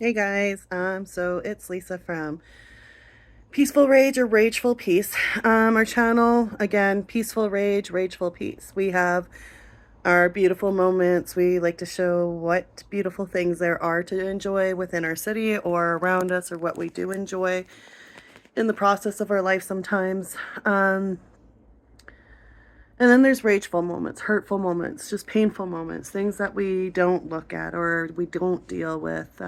Hey guys, so it's Lisa from Peaceful Rage or Rageful Peace. Our channel, again, Peaceful Rage, Rageful Peace. We have our beautiful moments. We like to show what beautiful things there are to enjoy within our city or around us, or what we do enjoy in the process of our life sometimes. And then there's rageful moments, hurtful moments, just painful moments, things that we don't look at or we don't deal with.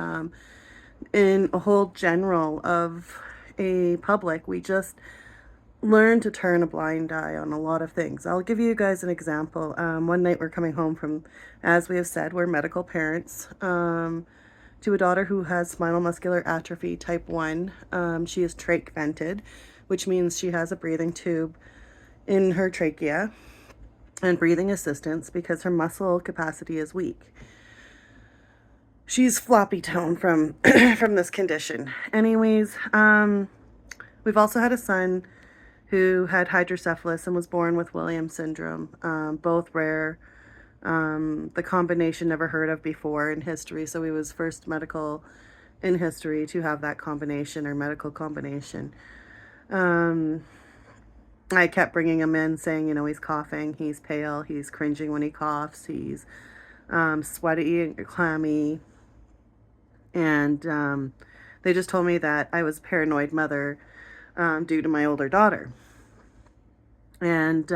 In a whole general of a public, we just learn to turn a blind eye on a lot of things. I'll give you guys an example. One night we're coming home from, as we have said, we're medical parents, to a daughter who has spinal muscular atrophy type 1. She is trach vented, which means she has a breathing tube in her trachea and breathing assistance because her muscle capacity is weak. She's floppy tone from from this condition. Anyways, we've also had a son who had hydrocephalus and was born with Williams syndrome, both rare. The combination never heard of before in history, so he was first medical in history to have that combination or medical combination. I kept bringing him in saying, he's coughing, he's pale, he's cringing when he coughs, he's sweaty and clammy. And they just told me that I was a paranoid mother due to my older daughter. And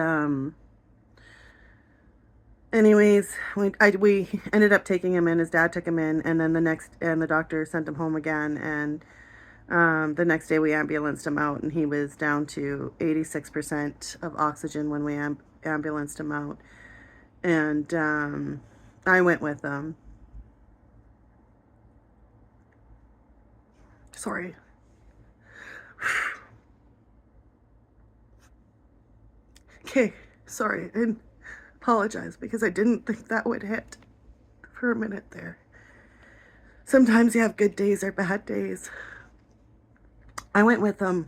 anyways, we ended up taking him in. His dad took him in, and then the doctor sent him home again. And the next day we ambulanced him out, and he was down to 86% of oxygen when we ambulanced him out. And I went with him. Sorry. Okay, sorry. I apologize because I didn't think that would hit for a minute there. Sometimes you have good days or bad days. I went with him,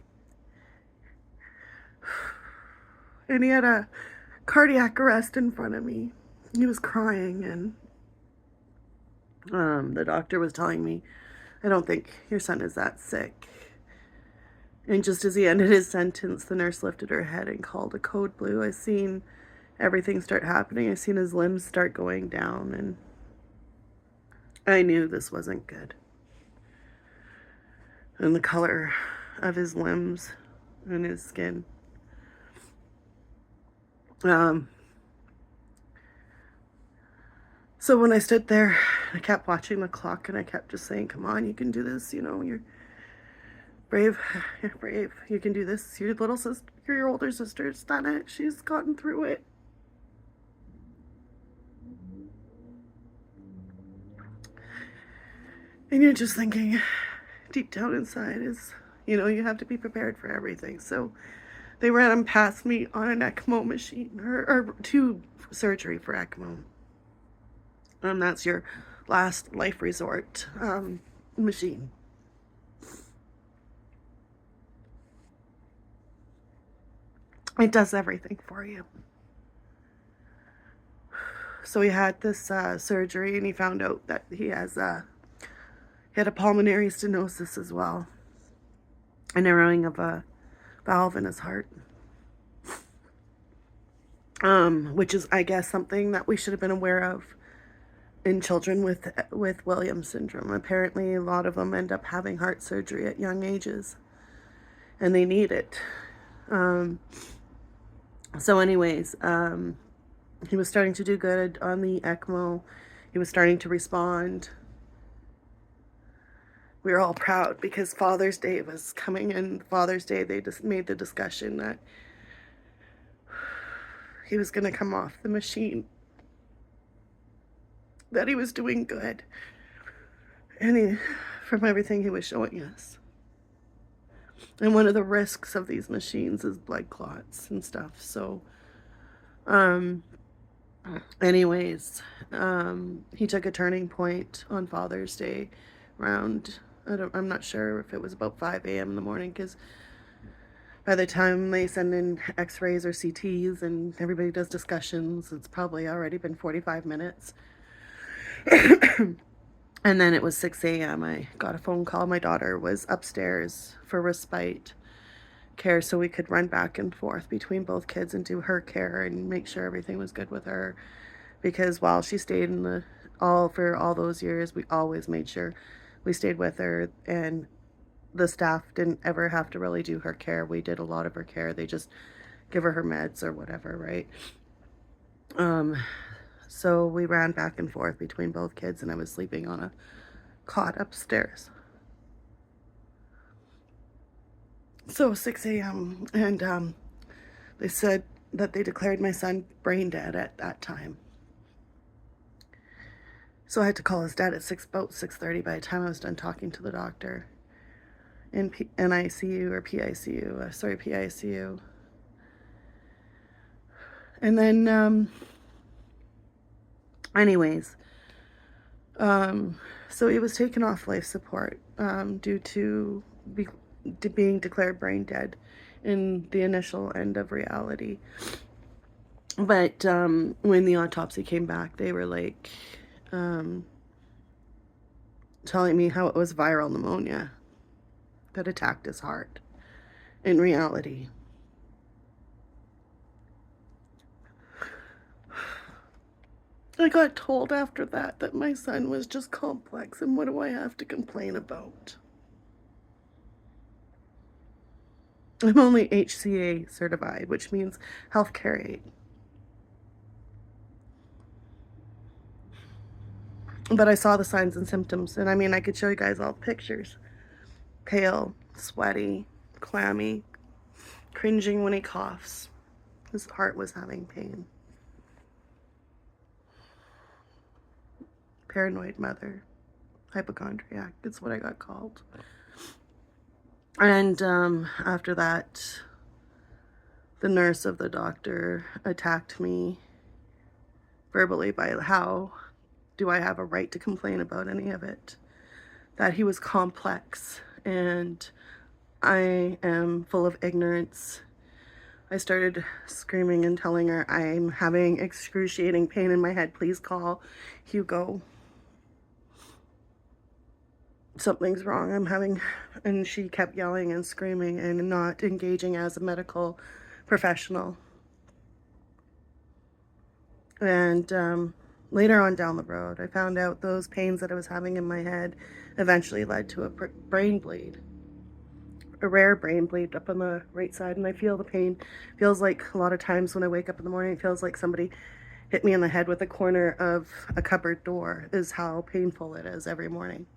and he had a cardiac arrest in front of me. He was crying, and the doctor was telling me, I don't think your son is that sick. And just as he ended his sentence, the nurse lifted her head and called a code blue. I seen everything start happening. I seen his limbs start going down, and I knew this wasn't good. And the color of his limbs and his skin. So when I stood there, I kept watching the clock, and I kept just saying, come on, you can do this, you're brave, you're brave, you can do this. Your little sister, your older sister's done it, she's gotten through it. And you're just thinking, deep down inside is, you have to be prepared for everything. So they ran him past me on an ECMO machine, or tube surgery for ECMO. That's your last life resort machine. It does everything for you. So he had this surgery, and he found out that he had a pulmonary stenosis as well, a narrowing of a valve in his heart, which is, I guess, something that we should have been aware of in children with Williams syndrome. Apparently, a lot of them end up having heart surgery at young ages, and they need it. So anyways, he was starting to do good on the ECMO. He was starting to respond. We were all proud because Father's Day was coming, and Father's Day they just made the discussion that he was going to come off the machine, that he was doing good, and from everything he was showing us. And one of the risks of these machines is blood clots and stuff. So anyways, he took a turning point on Father's Day around, I'm not sure if it was about 5 a.m. in the morning, because by the time they send in x-rays or CTs and everybody does discussions, it's probably already been 45 minutes. And then it was 6 a.m. I got a phone call. My daughter was upstairs for respite care so we could run back and forth between both kids and do her care and make sure everything was good with her. Because while she stayed in the for all those years, we always made sure we stayed with her, and the staff didn't ever have to really do her care. We did a lot of her care. They just give her meds or whatever, right? So we ran back and forth between both kids, and I was sleeping on a cot upstairs. So 6 a.m. and they said that they declared my son brain dead at that time. So I had to call his dad at about 6:30 by the time I was done talking to the doctor in NICU or PICU, PICU. And then, anyways, so he was taken off life support due to being declared brain dead in the initial end of reality. But when the autopsy came back, they were like telling me how it was viral pneumonia that attacked his heart in reality. I got told after that my son was just complex, and what do I have to complain about? I'm only HCA certified, which means healthcare aid. But I saw the signs and symptoms, and I mean, I could show you guys all the pictures. Pale, sweaty, clammy, cringing when he coughs. His heart was having pain. Paranoid mother. Hypochondriac. It's what I got called. And after that, the nurse of the doctor attacked me verbally by how do I have a right to complain about any of it? That he was complex and I am full of ignorance. I started screaming and telling her, I'm having excruciating pain in my head. Please call Hugo. Something's wrong. And she kept yelling and screaming and not engaging as a medical professional. And later on down the road, I found out those pains that I was having in my head eventually led to a brain bleed. A rare brain bleed up on the right side, and I feel the pain. Feels like a lot of times when I wake up in the morning, it feels like somebody hit me in the head with a corner of a cupboard door, is how painful it is every morning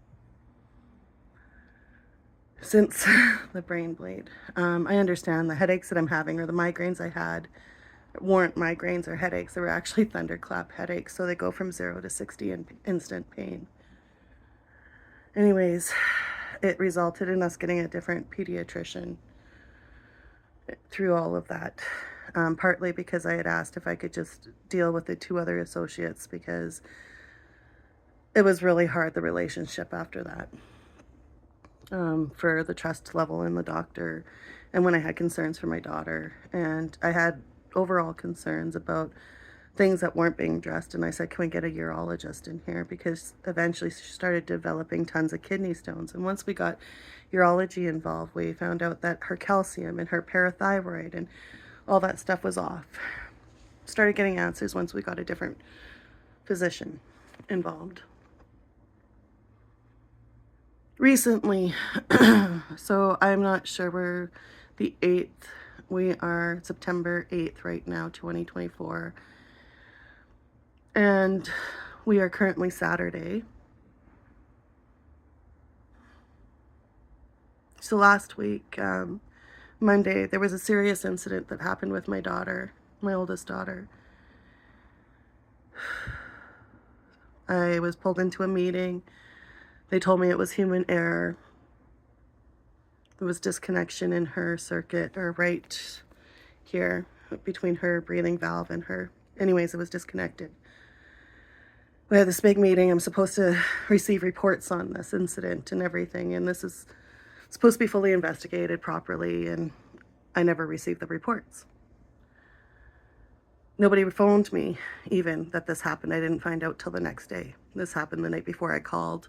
since the brain bleed. I understand the headaches that I'm having, or the migraines I had, weren't migraines or headaches. They were actually thunderclap headaches, so they go from 0 to 60 in instant pain. Anyways, it resulted in us getting a different pediatrician through all of that. Partly because I had asked if I could just deal with the 2 other associates, because it was really hard, the relationship after that, for the trust level in the doctor, and when I had concerns for my daughter, and I had overall concerns about things that weren't being addressed, and I said, can we get a urologist in here? Because eventually she started developing tons of kidney stones, and once we got urology involved, we found out that her calcium and her parathyroid and all that stuff was off. Started getting answers once we got a different physician involved. Recently, so I'm not sure, we're the 8th, we are September 8th right now, 2024, and we are currently Saturday. So last week, Monday, there was a serious incident that happened with my daughter, my oldest daughter. I was pulled into a meeting. They told me it was human error. There was disconnection in her circuit, or right here, between her breathing valve and her. Anyways, it was disconnected. We had this big meeting. I'm supposed to receive reports on this incident and everything, and this is supposed to be fully investigated properly, and I never received the reports. Nobody phoned me even that this happened. I didn't find out till the next day. This happened the night before I called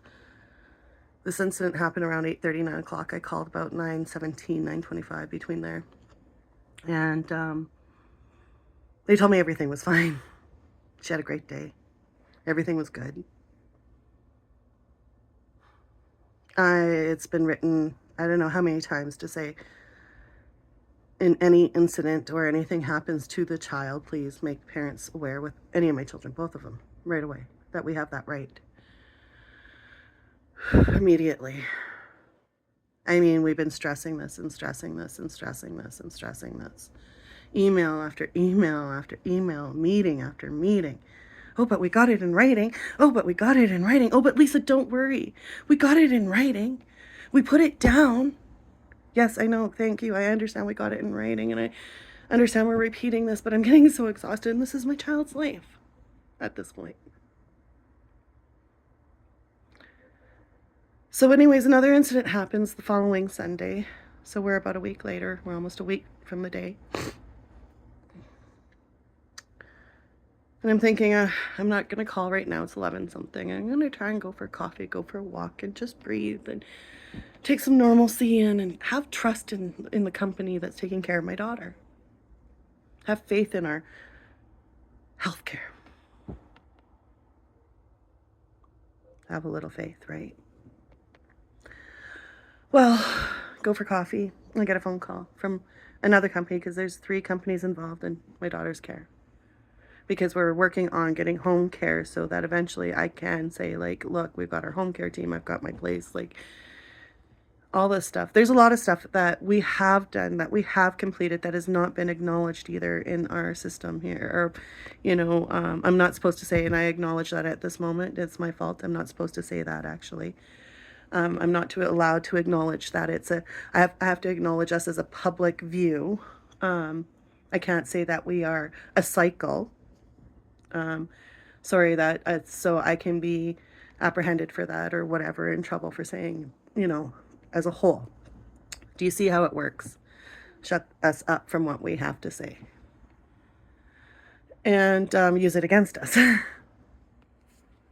This incident happened around 8:30, 9 o'clock. I called about 9:17, 9:25, between there. And they told me everything was fine. She had a great day. Everything was good. It's been written, I don't know how many times, to say, in any incident or anything happens to the child, please make parents aware, with any of my children, both of them, right away, that we have that right. Immediately. I mean, we've been stressing this and stressing this and stressing this and stressing this. Email after email after email, meeting after meeting. Oh, but we got it in writing. Oh, but we got it in writing. Oh, but Lisa, don't worry. We got it in writing. We put it down. Yes, I know. Thank you. I understand we got it in writing, and I understand we're repeating this, but I'm getting so exhausted, and this is my child's life at this point. So anyways, another incident happens the following Sunday. So we're about a week later. We're almost a week from the day. And I'm thinking, I'm not going to call right now. It's 11 something. I'm going to try and go for coffee, go for a walk, and just breathe and take some normalcy in and have trust in the company that's taking care of my daughter. Have faith in our healthcare. Have a little faith, right? Well, go for coffee. I get a phone call from another company, because there's 3 companies involved in my daughter's care. Because we're working on getting home care, so that eventually I can say, like, look, we've got our home care team, I've got my place, like, all this stuff. There's a lot of stuff that we have done, that we have completed, that has not been acknowledged either in our system here. Or, I'm not supposed to say, and I acknowledge that at this moment, it's my fault. I'm not supposed to say that, actually. I'm not allowed to acknowledge that I have to acknowledge us as a public view. I can't say that we are a cycle. Sorry, that so I can be apprehended for that, or whatever, in trouble for saying, as a whole. Do you see how it works? Shut us up from what we have to say, and use it against us.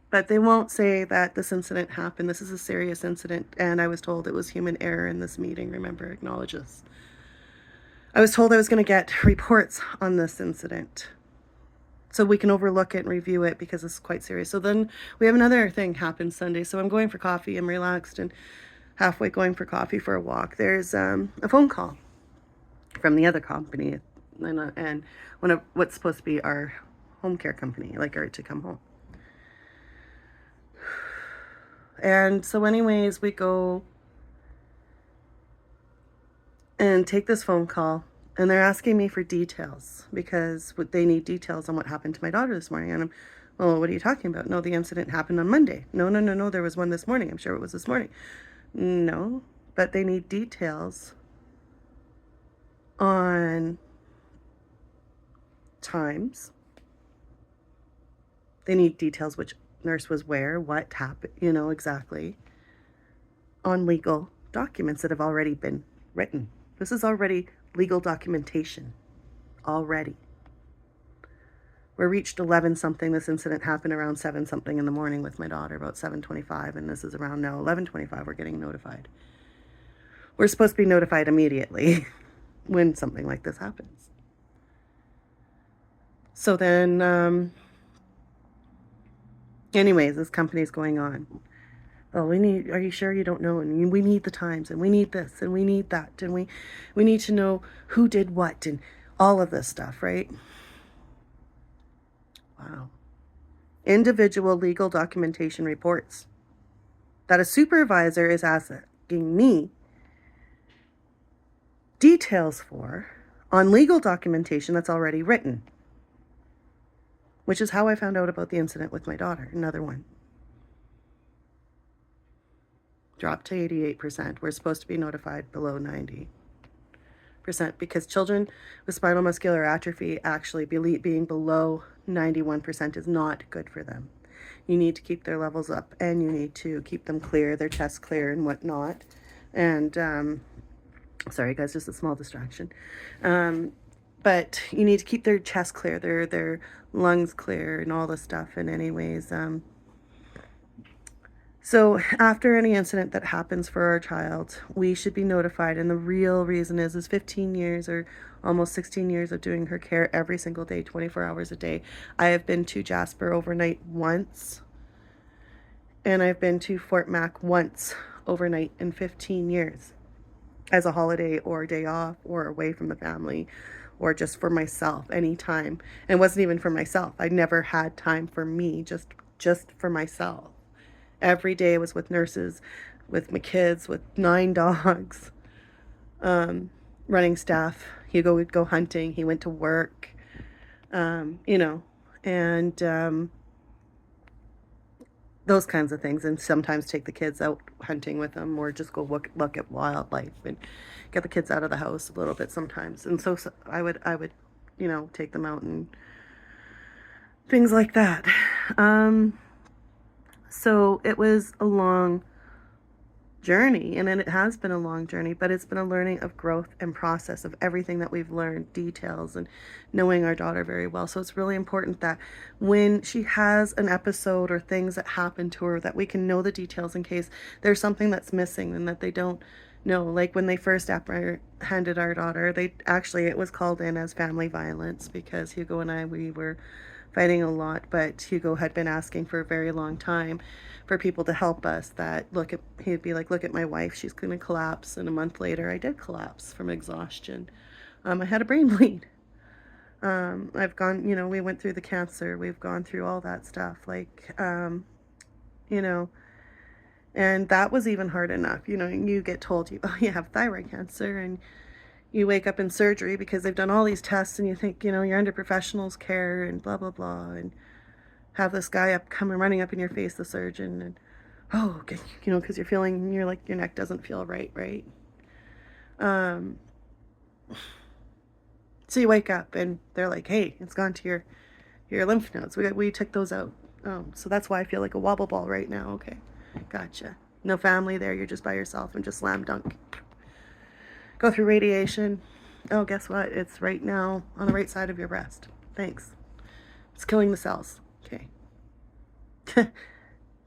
But they won't say that this incident happened. This is a serious incident, and I was told it was human error in this meeting. Remember, acknowledge this. I was told I was going to get reports on this incident, so we can overlook it and review it, because it's quite serious. So then we have another thing happen Sunday. So I'm going for coffee. I'm relaxed, and halfway going for coffee for a walk, there's a phone call from the other company, and one of what's supposed to be our home care company, like her, to come home. And so anyways, we go and take this phone call, and they're asking me for details, because they need details on what happened to my daughter this morning. And I'm, well, what are you talking about? No, the incident happened on Monday. No, there was one this morning. I'm sure it was this morning. No, but they need details on times. They need details which nurse was where, what happened, exactly, on legal documents that have already been written. This is already legal documentation. Already. We're reached 11 something. This incident happened around 7 something in the morning with my daughter, about 7:25, and this is around now 11:25. We're getting notified. We're supposed to be notified immediately when something like this happens. So then, anyways, this company's going on. Oh, are you sure you don't know? And we need the times, and we need this, and we need that, and we need to know who did what, and all of this stuff, right? Wow. Individual legal documentation reports that a supervisor is asking me details for on legal documentation that's already written, which is how I found out about the incident with my daughter. Another one. Dropped to 88%. We're supposed to be notified below 90%, because children with spinal muscular atrophy, actually being below 91% is not good for them. You need to keep their levels up, and you need to keep them clear, their chest clear and whatnot. And sorry guys, just a small distraction. But you need to keep their chest clear, their lungs clear, and all this stuff. And anyways, So after any incident that happens for our child, we should be notified. And the real reason is 15 years or almost 16 years of doing her care every single day, 24 hours a day. I have been to Jasper overnight once, and I've been to Fort Mac once overnight in 15 years as a holiday or a day off or away from the family or just for myself anytime. And it wasn't even for myself. I never had time for me, just for myself. Every day I was with nurses, with my kids, with 9 dogs, running staff. Hugo would go hunting. He went to work, you know, and those kinds of things. And sometimes take the kids out hunting with them or just go look at wildlife and get the kids out of the house a little bit sometimes. And so I would, you know, take them out and things like that. So it was a long journey, and it has been a long journey, but it's been a learning of growth and process of everything that we've learned, details, and knowing our daughter very well. So it's really important that when she has an episode or things that happen to her, that we can know the details in case there's something that's missing and that they don't know. Like when they first apprehended our daughter, it was called in as family violence because Hugo and we were fighting a lot, but Hugo had been asking for a very long time for people to help us. He'd be like, look at my wife, she's going to collapse. And a month later, I did collapse from exhaustion. I had a brain bleed. I've gone, you know, we went through the cancer. We've gone through all that stuff. You know, and that was even hard enough. You know, you get told you have thyroid cancer, and you wake up in surgery because they've done all these tests, and you think, you know, you're under professionals' care and blah, blah, blah. And have this guy coming running up in your face, the surgeon, and okay, you know, because you're like your neck doesn't feel right. So you wake up and they're like, hey, it's gone to your lymph nodes. We took those out. So that's why I feel like a wobble ball right now. Okay, gotcha. No family there. You're just by yourself and just slam dunk. Go through radiation. Oh, guess what? It's right now on the right side of your breast. Thanks. It's killing the cells. Okay.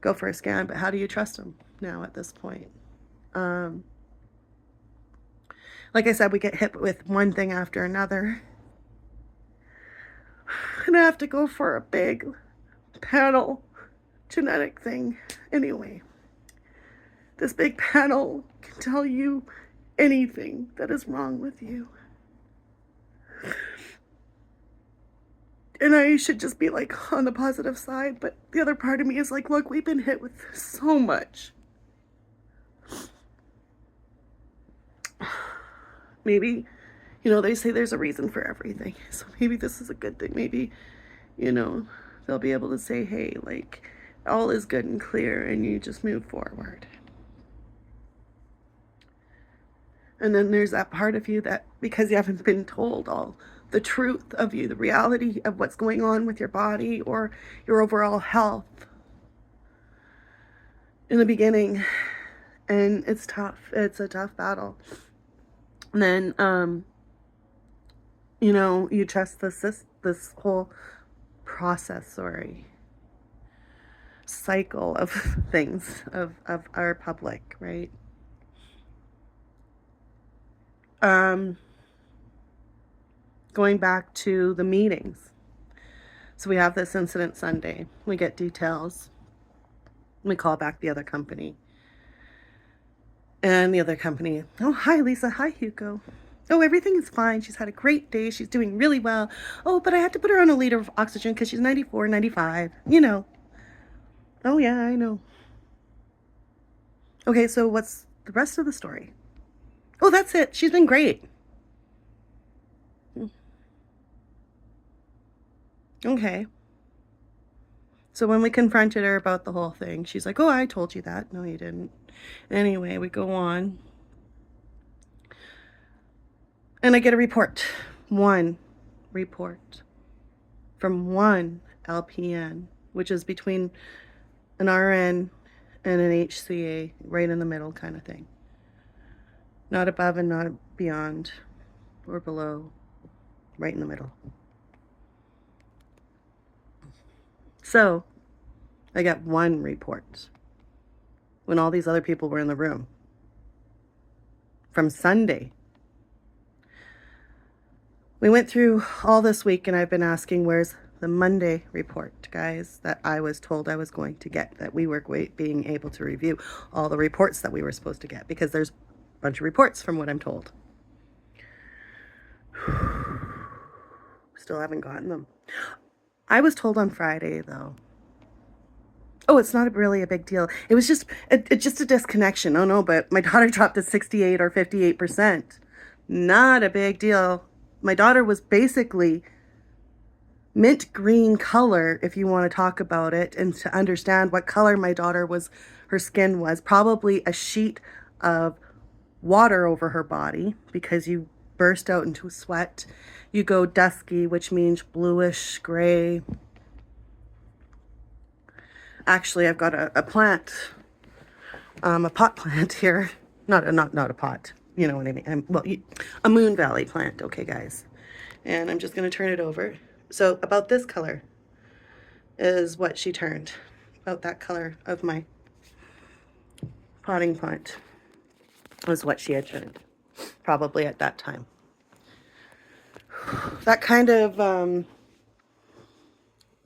Go for a scan, but how do you trust them now at this point? Like I said, we get hit with one thing after another. And I have to go for a big panel genetic thing. Anyway, this big panel can tell you anything that is wrong with you. And I should just be like on the positive side, but the other part of me is like, look, we've been hit with so much. Maybe, you know, they say there's a reason for everything. So maybe this is a good thing. Maybe, you know, they'll be able to say, hey, like, all is good and clear, and you just move forward. And then there's that part of you that, because you haven't been told all the truth of you, the reality of what's going on with your body or your overall health in the beginning, and it's tough. It's a tough battle. And then, you know, you trust this whole process, cycle of things of our public, right? Going back to the meetings. So we have this incident Sunday. We get details. We call back the other company. And the other company, oh, hi, Lisa. Hi, Hugo. Oh, everything is fine. She's had a great day. She's doing really well. Oh, but I had to put her on a liter of oxygen because she's 94, 95. You know. Oh, yeah, I know. Okay, so what's the rest of the story? Oh, that's it. She's been great. Okay. So when we confronted her about the whole thing, she's like, oh, I told you that. No, you didn't. Anyway, we go on. And I get a report. One report from one LPN, which is between an RN and an HCA, right in the middle kind of thing. Not above and not beyond or below, right in the middle. So I got one report. when all these other people were in the room from Sunday. We went through all this week and I've been asking, where's the Monday report, guys, that I was told I was going to get, that we were being able to review all the reports that we were supposed to get, because there's a bunch of reports from what I'm told. Still haven't gotten them. I was told on Friday, though, oh, it's not really a big deal. It was just a disconnection. Oh, no, but my daughter dropped to 68 or 58%. Not a big deal. My daughter was basically mint green color, if you want to talk about it, and to understand what color my daughter was, her skin was, probably a sheet of water over her body, because you burst out into sweat. You go dusky, which means bluish gray. Actually, I've got a plant, a pot plant here. Not a pot, you know what I mean. Well, a Moon Valley plant, okay, guys. And I'm just going to turn it over. So about this color is what she turned. About that color of my potting plant was what she had turned, probably at that time. That kind of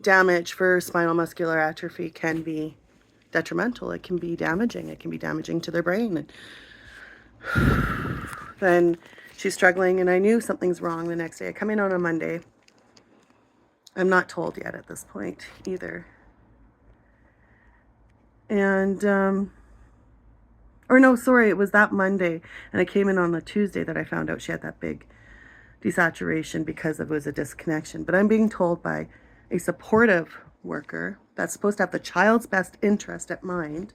damage for spinal muscular atrophy can be detrimental. It can be damaging. It can be damaging to their brain. And then she's struggling, and I knew something's wrong the next day. I come in on a Monday. I'm not told yet at this point either. And, or no, sorry, it was that Monday. And I came in on the Tuesday that I found out she had that big desaturation because it was a disconnection. But I'm being told by a supportive worker that's supposed to have the child's best interest at mind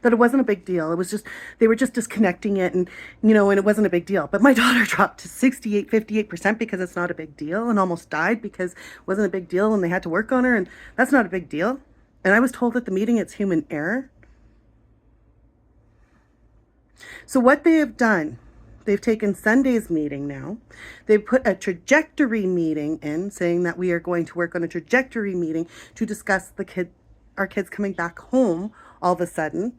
that it wasn't a big deal. It was just, they were just disconnecting it, and, you know, and it wasn't a big deal. But my daughter dropped to 68, 58% because it's not a big deal, and almost died because it wasn't a big deal and they had to work on her, and that's not a big deal. And I was told at the meeting it's human error. So what they have done, they've taken Sunday's meeting now. They've put a trajectory meeting in, saying that we are going to work on a trajectory meeting to discuss our kids coming back home all of a sudden,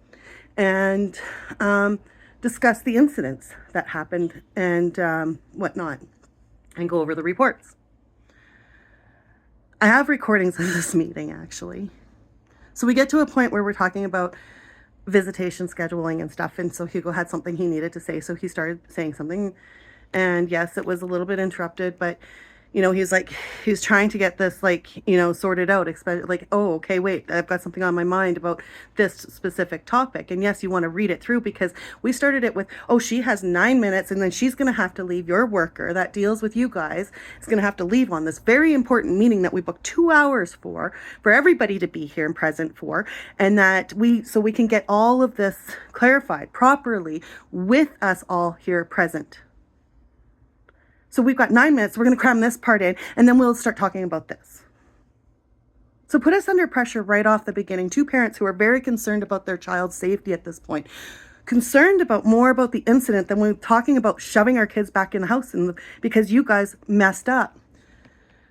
and discuss the incidents that happened and whatnot, and go over the reports. I have recordings of this meeting, actually. So we get to a point where we're talking about visitation scheduling and stuff, and so Hugo had something he needed to say, so he started saying something, and yes, it was a little bit interrupted, but you know, he's trying to get this, like, you know, sorted out, like, oh, okay, wait, I've got something on my mind about this specific topic. And yes, you want to read it through, because we started it with, oh, she has 9 minutes and then she's going to have to leave. Your worker that deals with you guys is going to have to leave on this very important meeting that we booked 2 hours for everybody to be here and present for, and that so we can get all of this clarified properly with us all here present. So we've got 9 minutes. We're going to cram this part in, and then we'll start talking about this. So put us under pressure right off the beginning. Two parents who are very concerned about their child's safety at this point. Concerned about more about the incident than we're talking about shoving our kids back in the house because you guys messed up.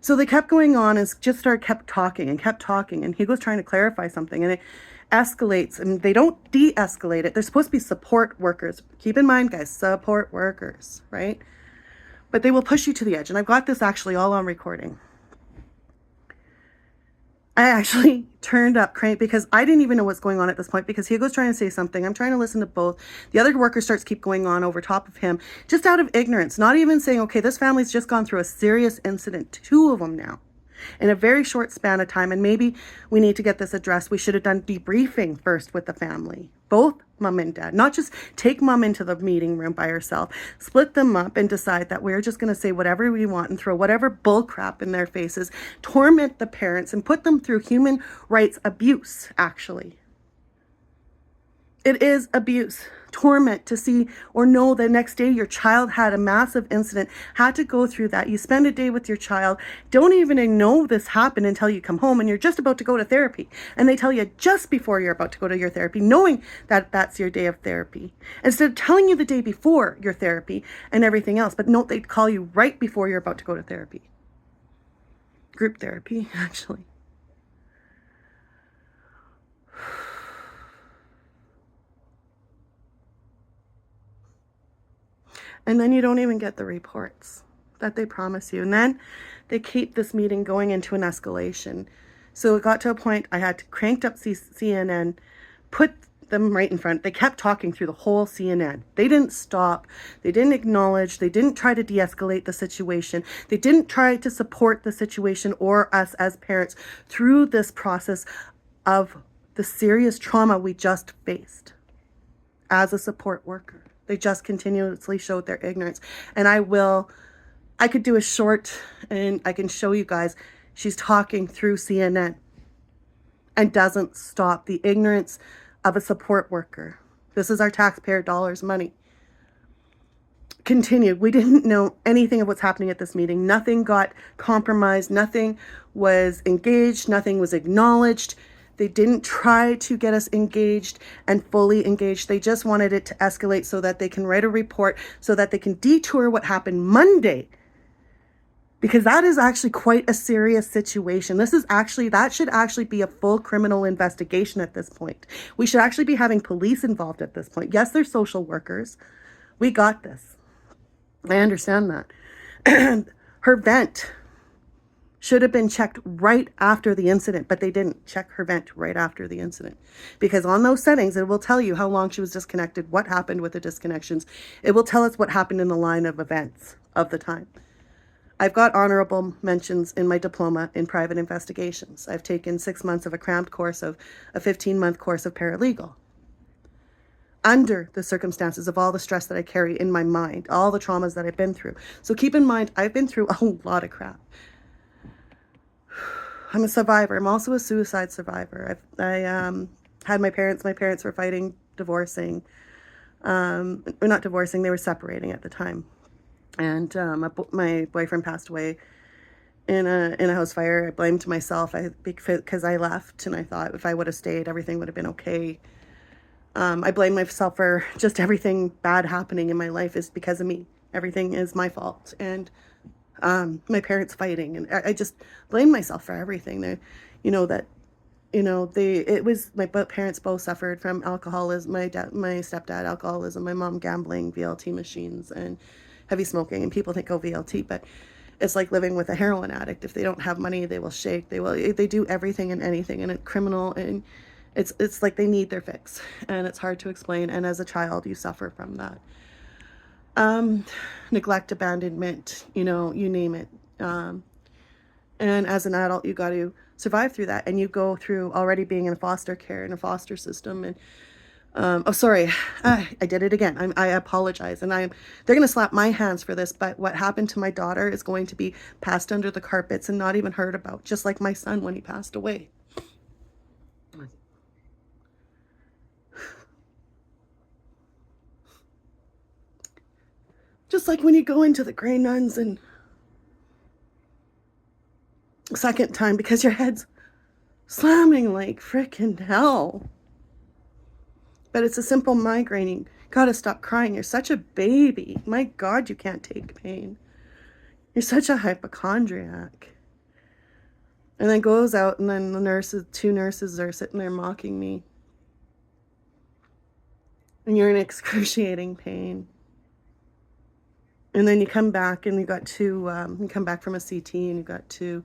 So they kept going on and kept talking. And Hugo's trying to clarify something, and it escalates, and they don't de-escalate it. They're supposed to be support workers. Keep in mind, guys, support workers, right? But they will push you to the edge. And I've got this actually all on recording. I actually turned up crank because I didn't even know what's going on at this point, because Hugo's trying to say something. I'm trying to listen to both. The other worker starts keep going on over top of him, just out of ignorance, not even saying, okay, this family's just gone through a serious incident, 2 of them now, in a very short span of time, and maybe we need to get this addressed. We should have done debriefing first with the family, both mom and dad, not just take mom into the meeting room by herself, split them up and decide that we're just going to say whatever we want and throw whatever bull crap in their faces, torment the parents and put them through human rights abuse. Actually, it is abuse, torment to see or know the next day your child had a massive incident, had to go through that. You spend a day with your child, don't even know this happened until you come home and you're just about to go to therapy. And they tell you just before you're about to go to your therapy, knowing that that's your day of therapy, instead of telling you the day before your therapy and everything else. But note, they call you right before you're about to go to therapy. Group therapy, actually. And then you don't even get the reports that they promise you. And then they keep this meeting going into an escalation. So it got to a point I had to cranked up CNN, put them right in front. They kept talking through the whole CNN. They didn't stop. They didn't acknowledge. They didn't try to de-escalate the situation. They didn't try to support the situation or us as parents through this process of the serious trauma we just faced as a support worker. They just continuously showed their ignorance. And I could do a short and I can show you guys, she's talking through CNN and doesn't stop the ignorance of a support worker. This is our taxpayer dollars money. Continued. We didn't know anything of what's happening at this meeting. Nothing got compromised. Nothing was engaged. Nothing was acknowledged. They didn't try to get us engaged and fully engaged. They just wanted it to escalate so that they can write a report, so that they can detour what happened Monday. Because that is actually quite a serious situation. That should actually be a full criminal investigation at this point. We should actually be having police involved at this point. Yes, they're social workers. We got this. I understand that. Her vent should have been checked right after the incident, but they didn't check her vent right after the incident. Because on those settings, it will tell you how long she was disconnected, what happened with the disconnections. It will tell us what happened in the line of events of the time. I've got honorable mentions in my diploma in private investigations. I've taken 6 months of a cramped course of a 15-month course of paralegal. Under the circumstances of all the stress that I carry in my mind, all the traumas that I've been through. So keep in mind, I've been through a lot of crap. I'm a survivor. I'm also a suicide survivor. I had my parents were fighting, divorcing. Or not divorcing, they were separating at the time. And my boyfriend passed away in a house fire. I blamed myself because I left, and I thought if I would have stayed, everything would have been okay. I blame myself for just everything bad happening in my life is because of me. Everything is my fault. And my parents fighting, and I just blame myself for everything. My parents both suffered from alcoholism. My stepdad alcoholism, my mom gambling, VLT machines, and heavy smoking. And people think, oh, VLT, but it's like living with a heroin addict. If they don't have money, they will shake. They do everything and anything, and it's criminal, and it's like they need their fix, and it's hard to explain. And as a child, you suffer from that. Neglect, abandonment, you name it. And as an adult, you got to survive through that. And you go through already being in foster care, in a foster system. And, I did it again. I apologize. And they're going to slap my hands for this, but what happened to my daughter is going to be passed under the carpets and not even heard about, just like my son when he passed away. Just like when you go into the Grey Nuns and second time because your head's slamming like frickin' hell. But it's a simple migraine. You gotta stop crying. You're such a baby. My God, you can't take pain. You're such a hypochondriac. And then goes out, and then two nurses are sitting there mocking me. And you're in excruciating pain. And then you come back, and you come back from a CT, and you got two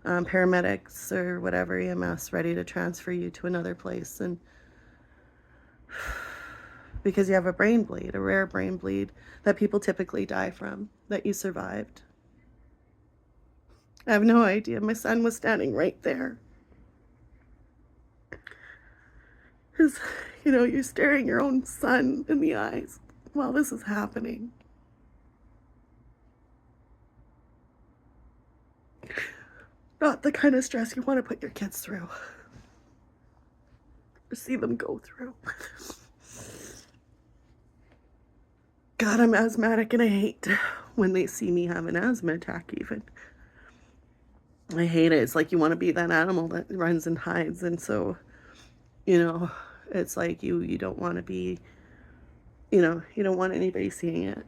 paramedics or whatever, EMS, ready to transfer you to another place. And because you have a brain bleed, a rare brain bleed that people typically die from, that you survived. I have no idea. My son was standing right there. Because, you're staring your own son in the eyes while this is happening. Not the kind of stress you want to put your kids through. Or see them go through. God, I'm asthmatic, and I hate when they see me have an asthma attack even. I hate it. It's like you want to be that animal that runs and hides. And so, it's like you don't want to be, you don't want anybody seeing it.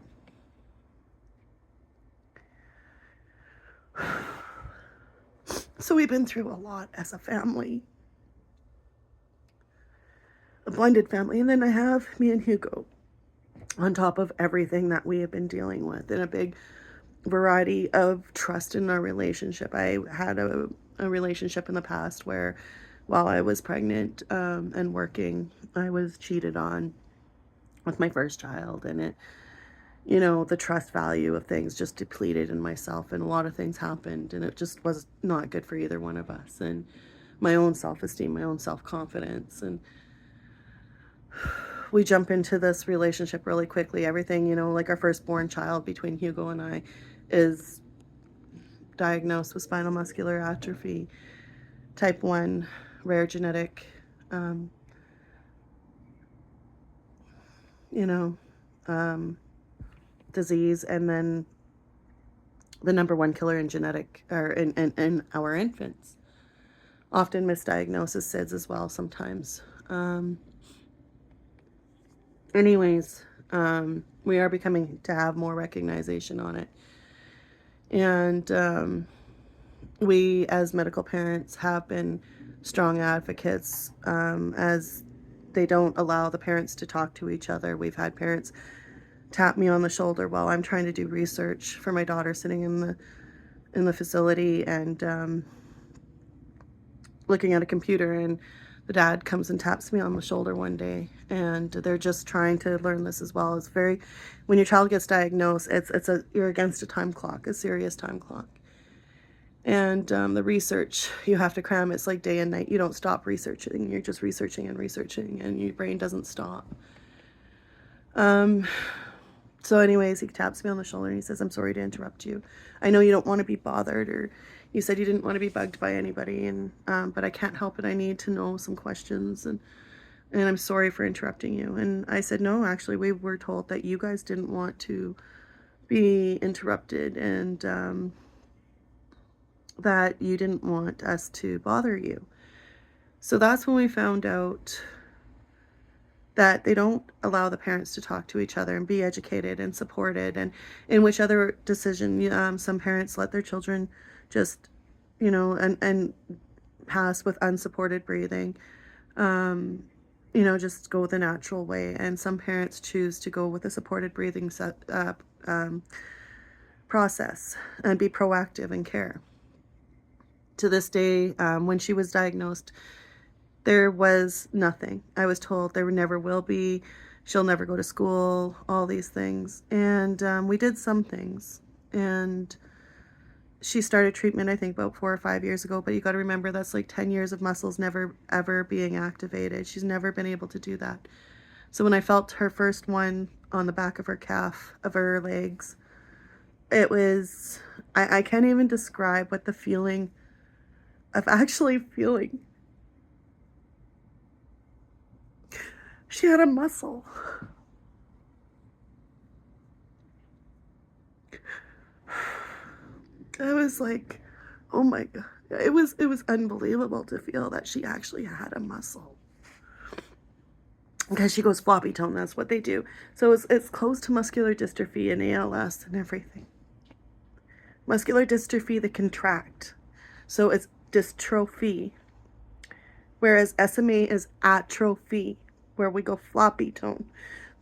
So we've been through a lot as a family. A blended family. And then I have me and Hugo. on top of everything that we have been dealing with, and a big variety of trust in our relationship. I had a relationship in the past where while I was pregnant and working, I was cheated on with my first child, and it, you know, the trust value of things just depleted in myself, and a lot of things happened, and it just was not good for either one of us, and my own self-esteem, my own self-confidence. And we jump into this relationship really quickly. Everything, you know, like our firstborn child between Hugo and I is diagnosed with spinal muscular atrophy, type 1, rare genetic, you know, disease, and then the number one killer in genetic, or in our infants. Often misdiagnosis, SIDS as well sometimes. Anyways, we are becoming to have more recognition on it. And we as medical parents have been strong advocates, as they don't allow the parents to talk to each other. We've had parents tap me on the shoulder while I'm trying to do research for my daughter, sitting in the facility and looking at a computer, and the dad comes and taps me on the shoulder one day, and they're just trying to learn this as well. It's very, when your child gets diagnosed, you're against a time clock, a serious time clock. And the research you have to cram, it's like day and night. You don't stop researching. You're just researching and researching, and your brain doesn't stop. So anyways, he taps me on the shoulder and he says, "I'm sorry to interrupt you. I know you don't want to be bothered, or you said you didn't want to be bugged by anybody, and but I can't help it. I need to know some questions, and I'm sorry for interrupting you." And I said, "No, actually, we were told that you guys didn't want to be interrupted, and that you didn't want us to bother you." So that's when we found out that they don't allow the parents to talk to each other and be educated and supported. And in which other decision, some parents let their children just, you know, and pass with unsupported breathing, you know, just go the natural way. And some parents choose to go with a supported breathing process and be proactive and care. To this day, when she was diagnosed, there was nothing. I was told there never will be. She'll never go to school, all these things. And we did some things. And she started treatment, I think, about 4 or 5 years ago. But you got to remember, that's like 10 years of muscles never, ever being activated. She's never been able to do that. So when I felt her first one on the back of her calf, of her legs, it was, I can't even describe what the feeling of actually feeling. She had a muscle. I was like, oh my God. It was unbelievable to feel that she actually had a muscle. Because she goes floppy tone, that's what they do. So it's close to muscular dystrophy and ALS and everything. Muscular dystrophy, they contract. So it's dystrophy. Whereas SMA is atrophy, where we go floppy tone.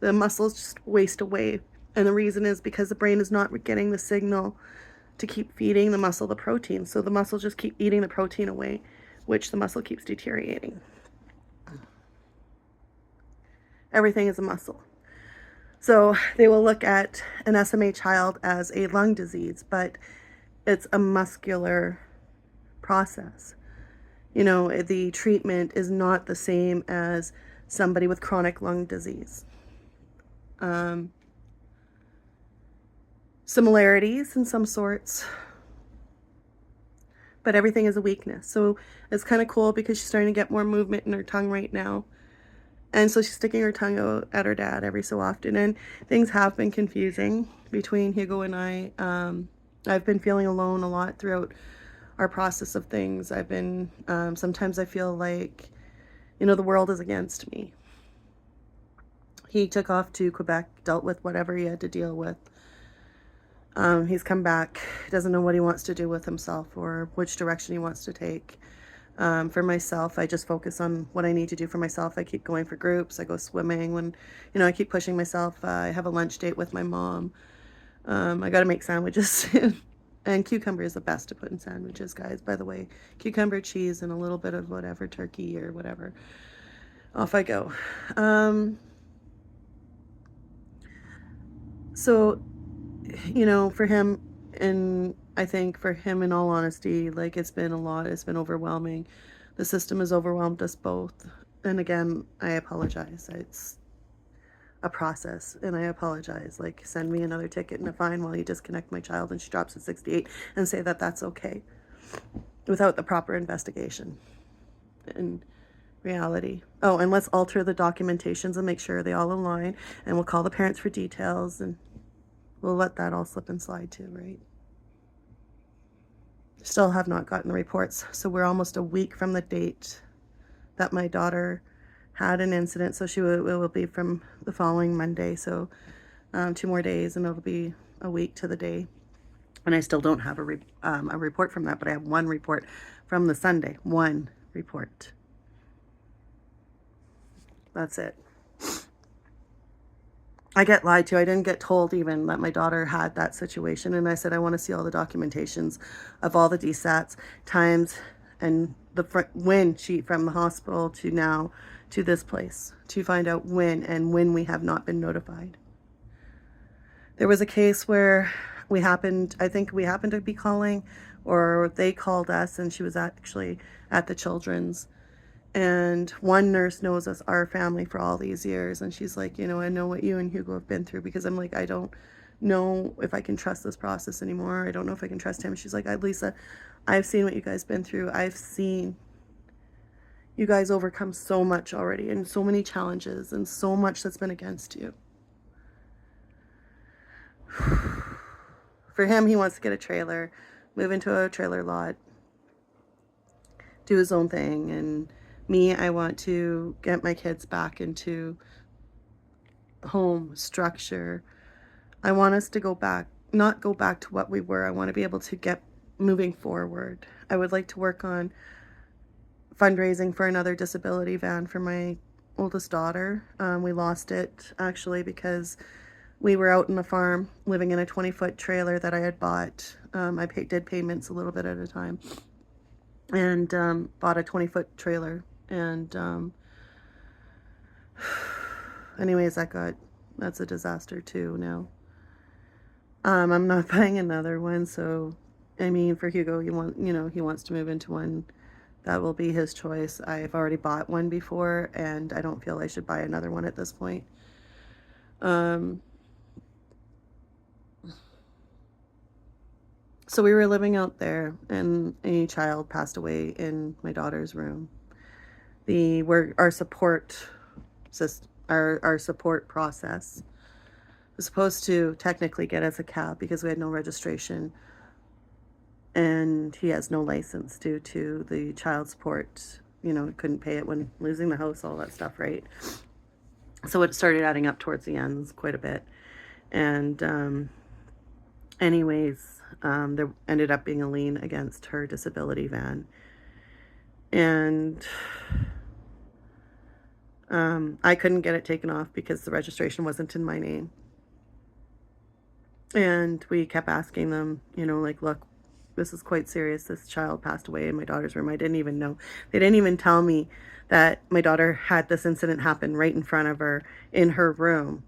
The muscles just waste away. And the reason is because the brain is not getting the signal to keep feeding the muscle the protein. So the muscle just keep eating the protein away, which the muscle keeps deteriorating. Everything is a muscle. So they will look at an SMA child as a lung disease, but it's a muscular process. You know, the treatment is not the same as somebody with chronic lung disease. Similarities in some sorts, but everything is a weakness. So it's kind of cool because she's starting to get more movement in her tongue right now. And so she's sticking her tongue out at her dad every so often. And things have been confusing between Hugo and I. I've been feeling alone a lot throughout our process of things. I've been, sometimes I feel like, you know, the world is against me. He took off to Quebec, dealt with whatever he had to deal with. He's come back, doesn't know what he wants to do with himself or which direction he wants to take. For myself, I just focus on what I need to do for myself. I keep going for groups. I go swimming when, I keep pushing myself. I have a lunch date with my mom. I got to make sandwiches soon. And cucumber is the best to put in sandwiches, guys, by the way. Cucumber, cheese, and a little bit of whatever, turkey or whatever. Off I go. So, for him, and I think for him, in all honesty, like, it's been a lot. It's been overwhelming. The system has overwhelmed us both. And again, I apologize. It's a process, and I apologize. Like, send me another ticket and a fine while you disconnect my child and she drops at 68, and say that that's okay without the proper investigation and reality. Oh, and let's alter the documentations and make sure they all align, and we'll call the parents for details, and we'll let that all slip and slide too, right? Still have not gotten the reports, so we're almost a week from the date that my daughter had an incident. So it will be from the following Monday, so 2 more days, and it'll be a week to the day. And I still don't have a report from that, but I have one report from the Sunday. One report. That's it. I get lied to. I didn't get told even that my daughter had that situation. And I said, I want to see all the documentations of all the DSATs, times, and when she, from the hospital to now, to this place, to find out when we have not been notified. There was a case where I think we happened to be calling, or they called us, and she was actually at the Children's. And one nurse knows us, our family, for all these years. And she's like, I know what you and Hugo have been through, because I'm like, I don't know if I can trust this process anymore. I don't know if I can trust him. She's like, Lisa, I've seen what you guys been through. I've seen you guys overcome so much already, and so many challenges, and so much that's been against you. For him, he wants to get a trailer, move into a trailer lot, do his own thing. And me, I want to get my kids back into home structure. I want us to not go back to what we were. I want to be able to get moving forward. I would like to work on fundraising for another disability van for my oldest daughter. We lost it, actually, because we were out in the farm living in a 20-foot trailer that I had bought. I did payments a little bit at a time, and bought a 20-foot trailer. And anyways, that's a disaster too now. I'm not buying another one, so I mean, for Hugo, he wants to move into one. That will be his choice. I've already bought one before, and I don't feel I should buy another one at this point. So we were living out there, and a child passed away in my daughter's room. Our support process was supposed to technically get us a cab because we had no registration, and he has no license due to the child support. Couldn't pay it when losing the house, all that stuff, right? So it started adding up towards the ends quite a bit. And anyways, there ended up being a lien against her disability van. And I couldn't get it taken off because the registration wasn't in my name. And we kept asking them, like, look, this is quite serious. This child passed away in my daughter's room. I didn't even know. They didn't even tell me that my daughter had this incident happen right in front of her in her room.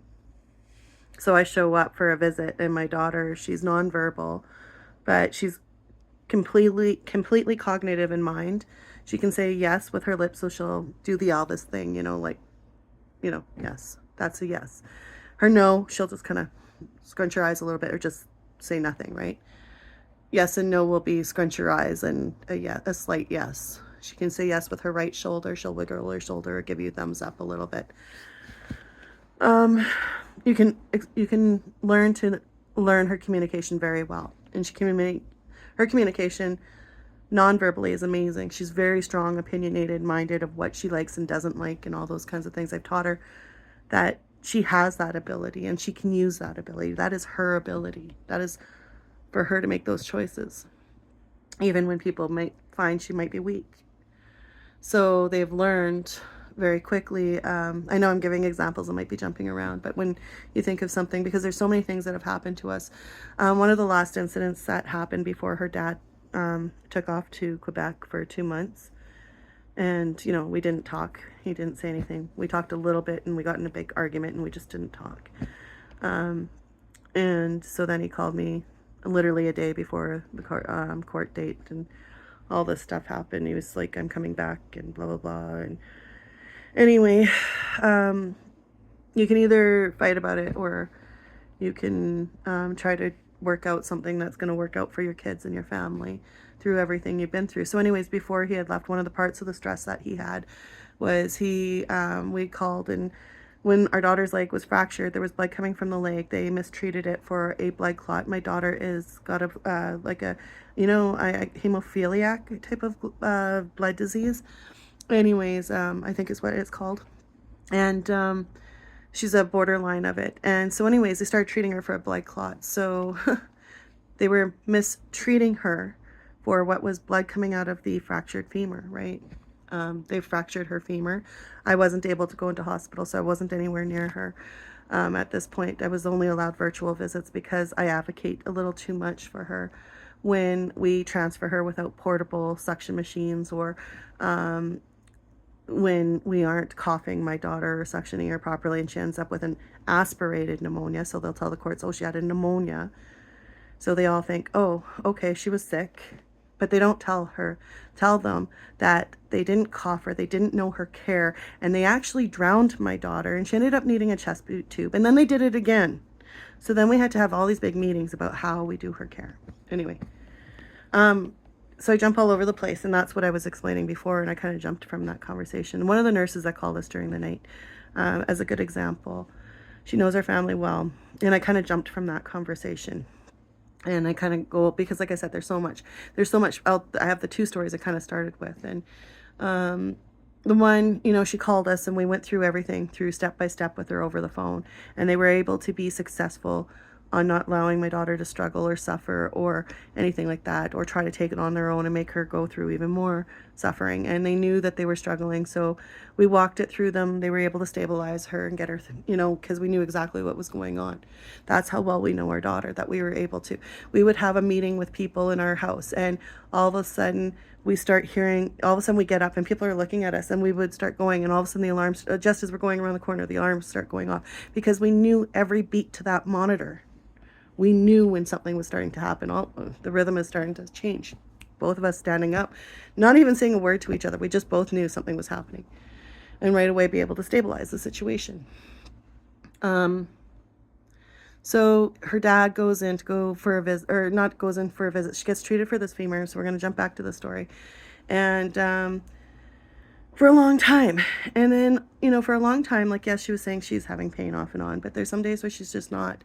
So I show up for a visit, and my daughter, she's nonverbal, but she's completely cognitive in mind. She can say yes with her lips, so she'll do the Elvis thing, yes, that's a yes. Her no, she'll just kind of scrunch her eyes a little bit, or just say nothing, right? Yes and no will be scrunch your eyes and a slight yes. She can say yes with her right shoulder. She'll wiggle her shoulder or give you a thumbs up a little bit. You can learn her communication very well, and her communication non-verbally is amazing. She's very strong, opinionated, minded of what she likes and doesn't like, and all those kinds of things. I've taught her that she has that ability, and she can use that ability. That is her ability. That is for her to make those choices, even when people might find she might be weak. So they've learned very quickly. I know I'm giving examples, I might be jumping around, but when you think of something, because there's so many things that have happened to us. One of the last incidents that happened before her dad took off to Quebec for 2 months, and we didn't talk. He didn't say anything. We talked a little bit, and we got in a big argument, and we just didn't talk. And so then he called me literally a day before the court date, and all this stuff happened. He was like, I'm coming back, and blah blah blah. And anyway, you can either fight about it, or you can try to work out something that's going to work out for your kids and your family through everything you've been through. So anyways, before he had left, one of the parts of the stress that he had was we called, and when our daughter's leg was fractured, there was blood coming from the leg. They mistreated it for a blood clot. My daughter is got a like a hemophiliac type of blood disease. Anyways, I think is what it's called. And she's a borderline of it. And so anyways, they started treating her for a blood clot. So they were mistreating her for what was blood coming out of the fractured femur, right? They fractured her femur. I wasn't able to go into hospital, so I wasn't anywhere near her. At this point, I was only allowed virtual visits because I advocate a little too much for her when we transfer her without portable suction machines, or when we aren't coughing my daughter or suctioning her properly, and she ends up with an aspirated pneumonia. So they'll tell the courts, oh, she had a pneumonia. So they all think, oh, okay, she was sick. But they don't tell them that they didn't cough her, they didn't know her care, and they actually drowned my daughter, and she ended up needing a chest tube, and then they did it again. So then we had to have all these big meetings about how we do her care. Anyway, so I jump all over the place, and that's what I was explaining before, and I kind of jumped from that conversation. One of the nurses that called us during the night, as a good example, she knows our family well, and I kind of jumped from that conversation. And I kind of go, because like I said, there's so much. I have the two stories I kind of started with. And the one, she called us, and we went through everything through step by step with her over the phone. And they were able to be successful on not allowing my daughter to struggle or suffer or anything like that, or try to take it on their own and make her go through even more suffering. And they knew that they were struggling, so we walked it through them. They were able to stabilize her and get her, because we knew exactly what was going on. That's how well we know our daughter, that we were able to. We would have a meeting with people in our house, and all of a sudden we start hearing, all of a sudden we get up and people are looking at us, and we would start going, and all of a sudden the alarms, just as we're going around the corner, the alarms start going off, because we knew every beat to that monitor. We knew when something was starting to happen. The rhythm is starting to change. Both of us standing up, not even saying a word to each other. We just both knew something was happening, and right away be able to stabilize the situation. So her dad goes in to go for a visit, or not goes in for a visit. She gets treated for this femur. So we're going to jump back to the story. And for a long time. And then, for a long time, like, yes, she was saying she's having pain off and on, but there's some days where she's just not.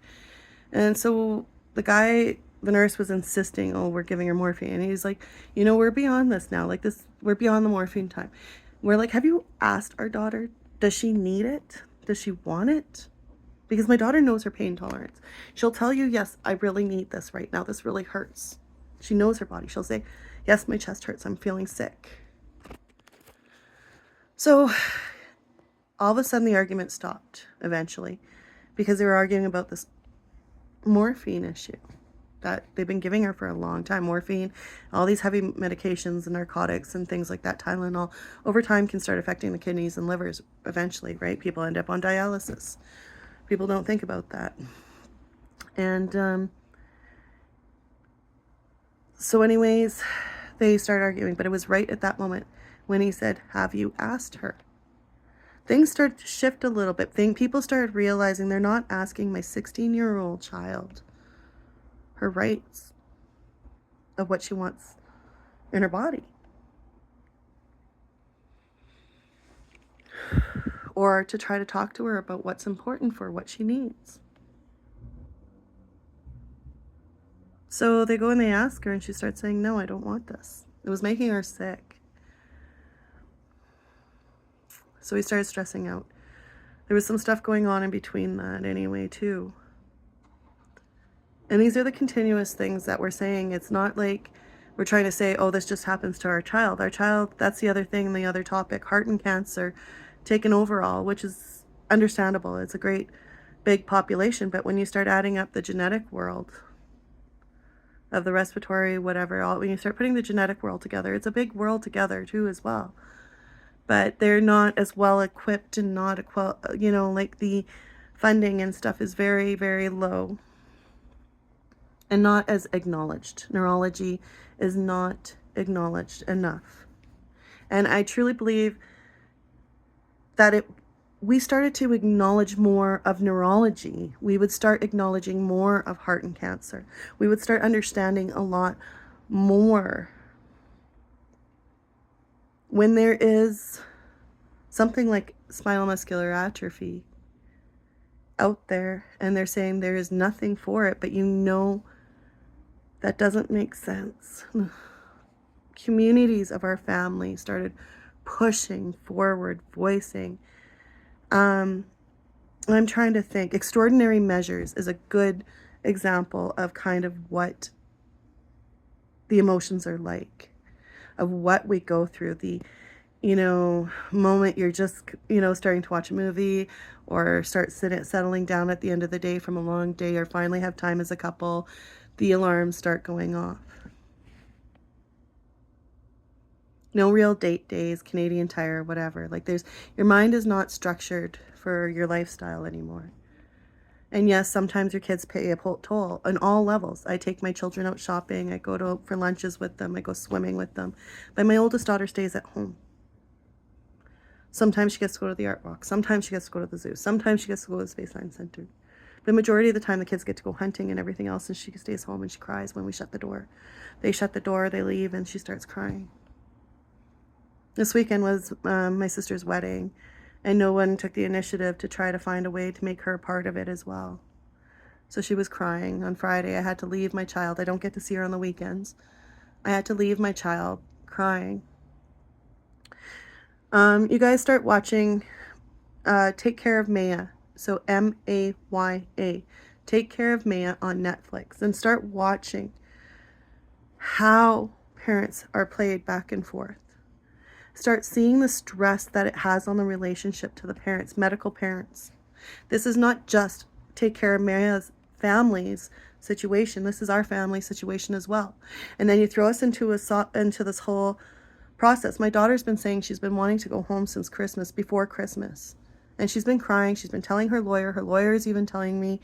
And so the nurse was insisting, oh, we're giving her morphine. And he's like, we're beyond this now. Like we're beyond the morphine time. We're like, have you asked our daughter, does she need it? Does she want it? Because my daughter knows her pain tolerance. She'll tell you, yes, I really need this right now. This really hurts. She knows her body. She'll say, yes, my chest hurts. I'm feeling sick. So all of a sudden the argument stopped eventually, because they were arguing about this morphine issue that they've been giving her for a long time. Morphine, all these heavy medications and narcotics and things like that, Tylenol, over time can start affecting the kidneys and livers eventually, right? People end up on dialysis. People don't think about that. And so anyways, they start arguing, but it was right at that moment when he said, have you asked her? Things started to shift a little bit. People started realizing they're not asking my 16-year-old child her rights of what she wants in her body, or to try to talk to her about what's important for what she needs. So they go and they ask her, and she starts saying, no, I don't want this. It was making her sick. So he started stressing out. There was some stuff going on in between that anyway, too. And these are the continuous things that we're saying. It's not like We're trying to say, oh, this just happens to our child. Our child, that's the other thing, the other topic, heart and cancer taken overall, which is understandable. It's a great big population. But when you start adding up the genetic world of the respiratory, whatever, when you start putting the genetic world together, it's a big world together too as well. But they're not as well equipped and not, like the funding and stuff is very, very low and not as acknowledged. Neurology is not acknowledged enough. And I truly believe that we started to acknowledge more of neurology, we would start acknowledging more of heart and cancer. We would start understanding a lot more when there is something like spinal muscular atrophy out there and they're saying there is nothing for it, but that doesn't make sense. Communities of our family started pushing forward, voicing. I'm trying to think. Extraordinary Measures is a good example of kind of what the emotions are like, of what we go through. The, moment you're just, starting to watch a movie or start settling down at the end of the day from a long day or finally have time as a couple, the alarms start going off. No real date days, Canadian Tire, whatever. Like your mind is not structured for your lifestyle anymore. And yes, sometimes your kids pay a toll on all levels. I take my children out shopping. I go for lunches with them. I go swimming with them. But my oldest daughter stays at home. Sometimes she gets to go to the art walk. Sometimes she gets to go to the zoo. Sometimes she gets to go to the Space Science Center. The majority of the time, the kids get to go hunting and everything else, and she stays home and she cries when we shut the door. They shut the door, they leave, and she starts crying. This weekend was my sister's wedding, and no one took the initiative to try to find a way to make her a part of it as well. So she was crying. On Friday, I had to leave my child. I don't get to see her on the weekends. I had to leave my child crying. You guys start watching Take Care of Maya. So Maya. Take Care of Maya on Netflix, and start watching how parents are played back and forth. Start seeing the stress that it has on the relationship to the parents, medical parents. This is not just Take Care of Maya's family's situation. This is our family situation as well. And then you throw us into this whole process. My daughter's been saying she's been wanting to go home since Christmas, before Christmas. And she's been crying. She's been telling her lawyer. Her lawyer is even telling me.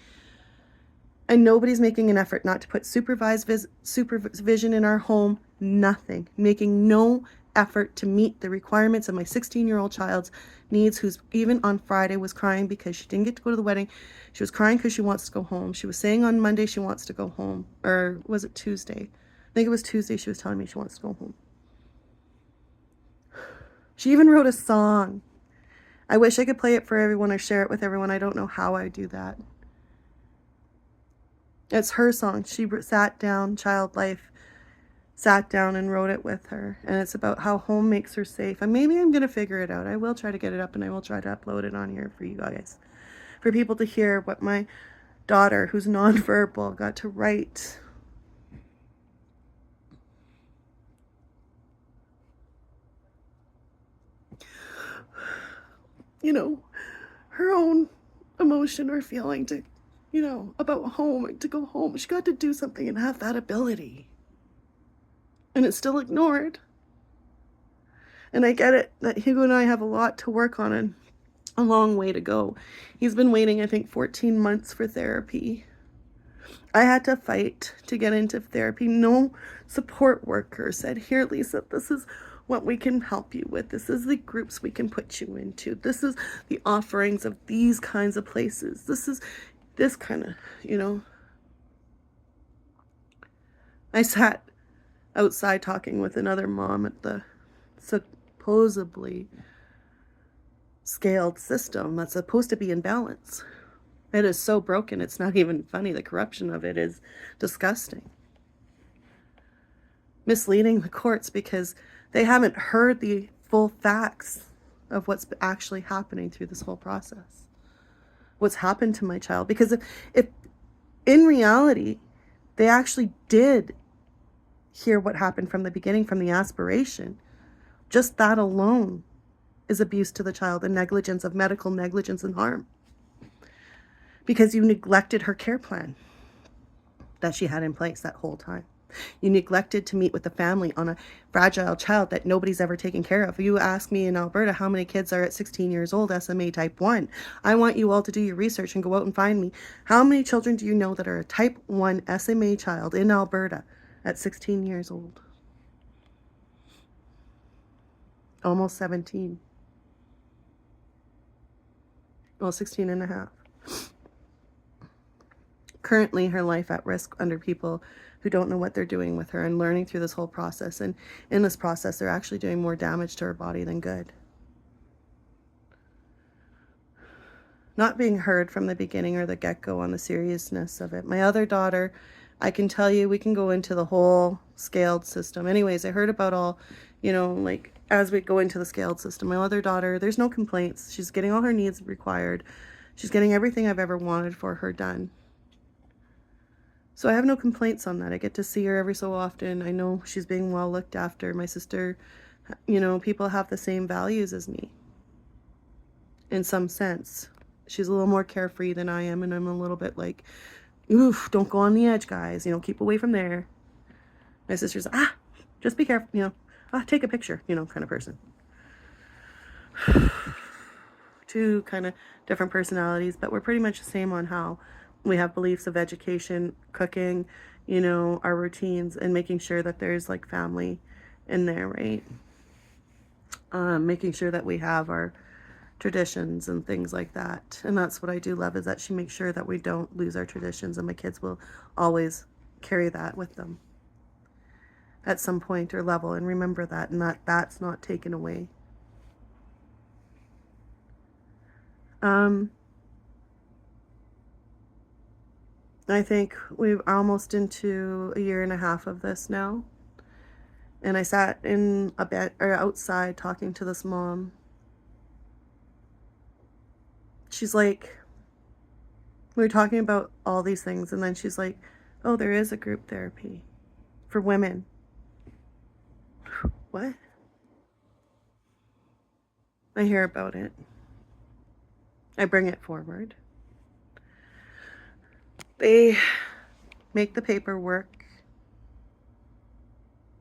And nobody's making an effort not to put supervision in our home. Nothing. Making no effort to meet the requirements of my 16-year-old child's needs, who's even on Friday was crying because she didn't get to go to the wedding. She was crying because she wants to go home. She was saying on Monday she wants to go home. Or was it Tuesday? I think it was Tuesday she was telling me she wants to go home. She even wrote a song. I wish I could play it for everyone or share it with everyone. I don't know how I do that. It's her song. She sat down, Child Life, sat down and wrote it with her. And it's about how home makes her safe. And maybe I'm going to figure it out. I will try to get it up, and I will try to upload it on here for you guys. For people to hear what my daughter, who's nonverbal, got to write. Her own emotion or feeling to, about home, to go home. She got to do something and have that ability. And it's still ignored. And I get it that Hugo and I have a lot to work on and a long way to go. He's been waiting, I think, 14 months for therapy. I had to fight to get into therapy. No support worker said, here, Lisa, this is what we can help you with. This is the groups we can put you into. This is the offerings of these kinds of places. This is this kind of, I sat outside talking with another mom at the supposedly scaled system that's supposed to be in balance. It is so broken, it's not even funny. The corruption of it is disgusting. Misleading the courts because they haven't heard the full facts of what's actually happening through this whole process. What's happened to my child. Because if in reality, they actually did hear what happened from the beginning, from the aspiration. Just that alone is abuse to the child and negligence of medical negligence and harm, because you neglected her care plan that she had in place that whole time. You neglected to meet with the family on a fragile child that nobody's ever taken care of. You ask me in Alberta how many kids are at 16 years old SMA type 1. I want you all to do your research and go out and find me. How many children do you know that are a type 1 SMA child in Alberta at 16 years old? Almost 17. Well, 16 and a half. Currently, her life at risk under people who don't know what they're doing with her, and learning through this whole process. And in this process, they're actually doing more damage to her body than good. Not being heard from the beginning or the get-go on the seriousness of it. My other daughter, I can tell you, we can go into the whole scaled system. Anyways, I heard about all, like as we go into the scaled system, my other daughter, there's no complaints. She's getting all her needs required. She's getting everything I've ever wanted for her done. So I have no complaints on that. I get to see her every so often. I know she's being well looked after. My sister, people have the same values as me in some sense. She's a little more carefree than I am, and I'm a little bit like, oof, don't go on the edge, guys. Keep away from there. My sister's, just be careful, take a picture, kind of person. Two kind of different personalities, but we're pretty much the same on how we have beliefs of education, cooking, our routines, and making sure that there's like family in there, right? Making sure that we have our traditions and things like that. And that's what I do love, is that she makes sure that we don't lose our traditions, and my kids will always carry that with them at some point or level, and remember that, and that's not taken away. I think we're almost into a year and a half of this now. And I sat in a bed or outside talking to this mom. She's like, we were talking about all these things, and then she's like, oh, there is a group therapy for women. What? I hear about it. I bring it forward. They make the paperwork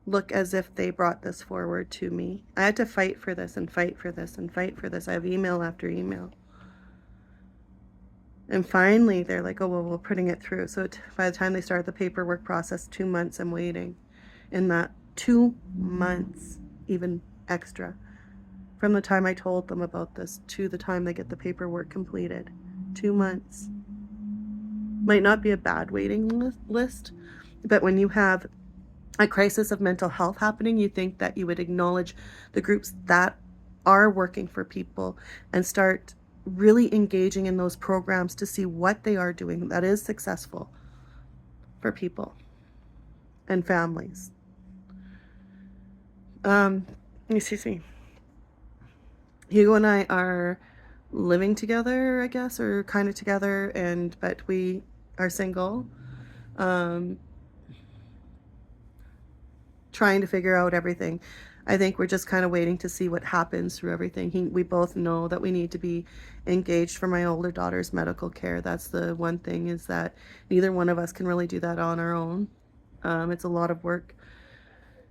look as if they brought this forward to me. I had to fight for this and fight for this and fight for this. I have email after email. And finally, they're like, oh, well, we're putting it through. So by the time they start the paperwork process, 2 months I'm waiting. In that 2 months, even extra, from the time I told them about this to the time they get the paperwork completed. 2 months. Might not be a bad waiting list, but when you have a crisis of mental health happening, you think that you would acknowledge the groups that are working for people and start really engaging in those programs to see what they are doing that is successful for people and families. Excuse me. Hugo and I are living together, I guess, or kind of together, but we are single, trying to figure out everything. I think we're just kind of waiting to see what happens through everything. We both know that we need to be engaged for my older daughter's medical care. That's the one thing, is that neither one of us can really do that on our own. It's a lot of work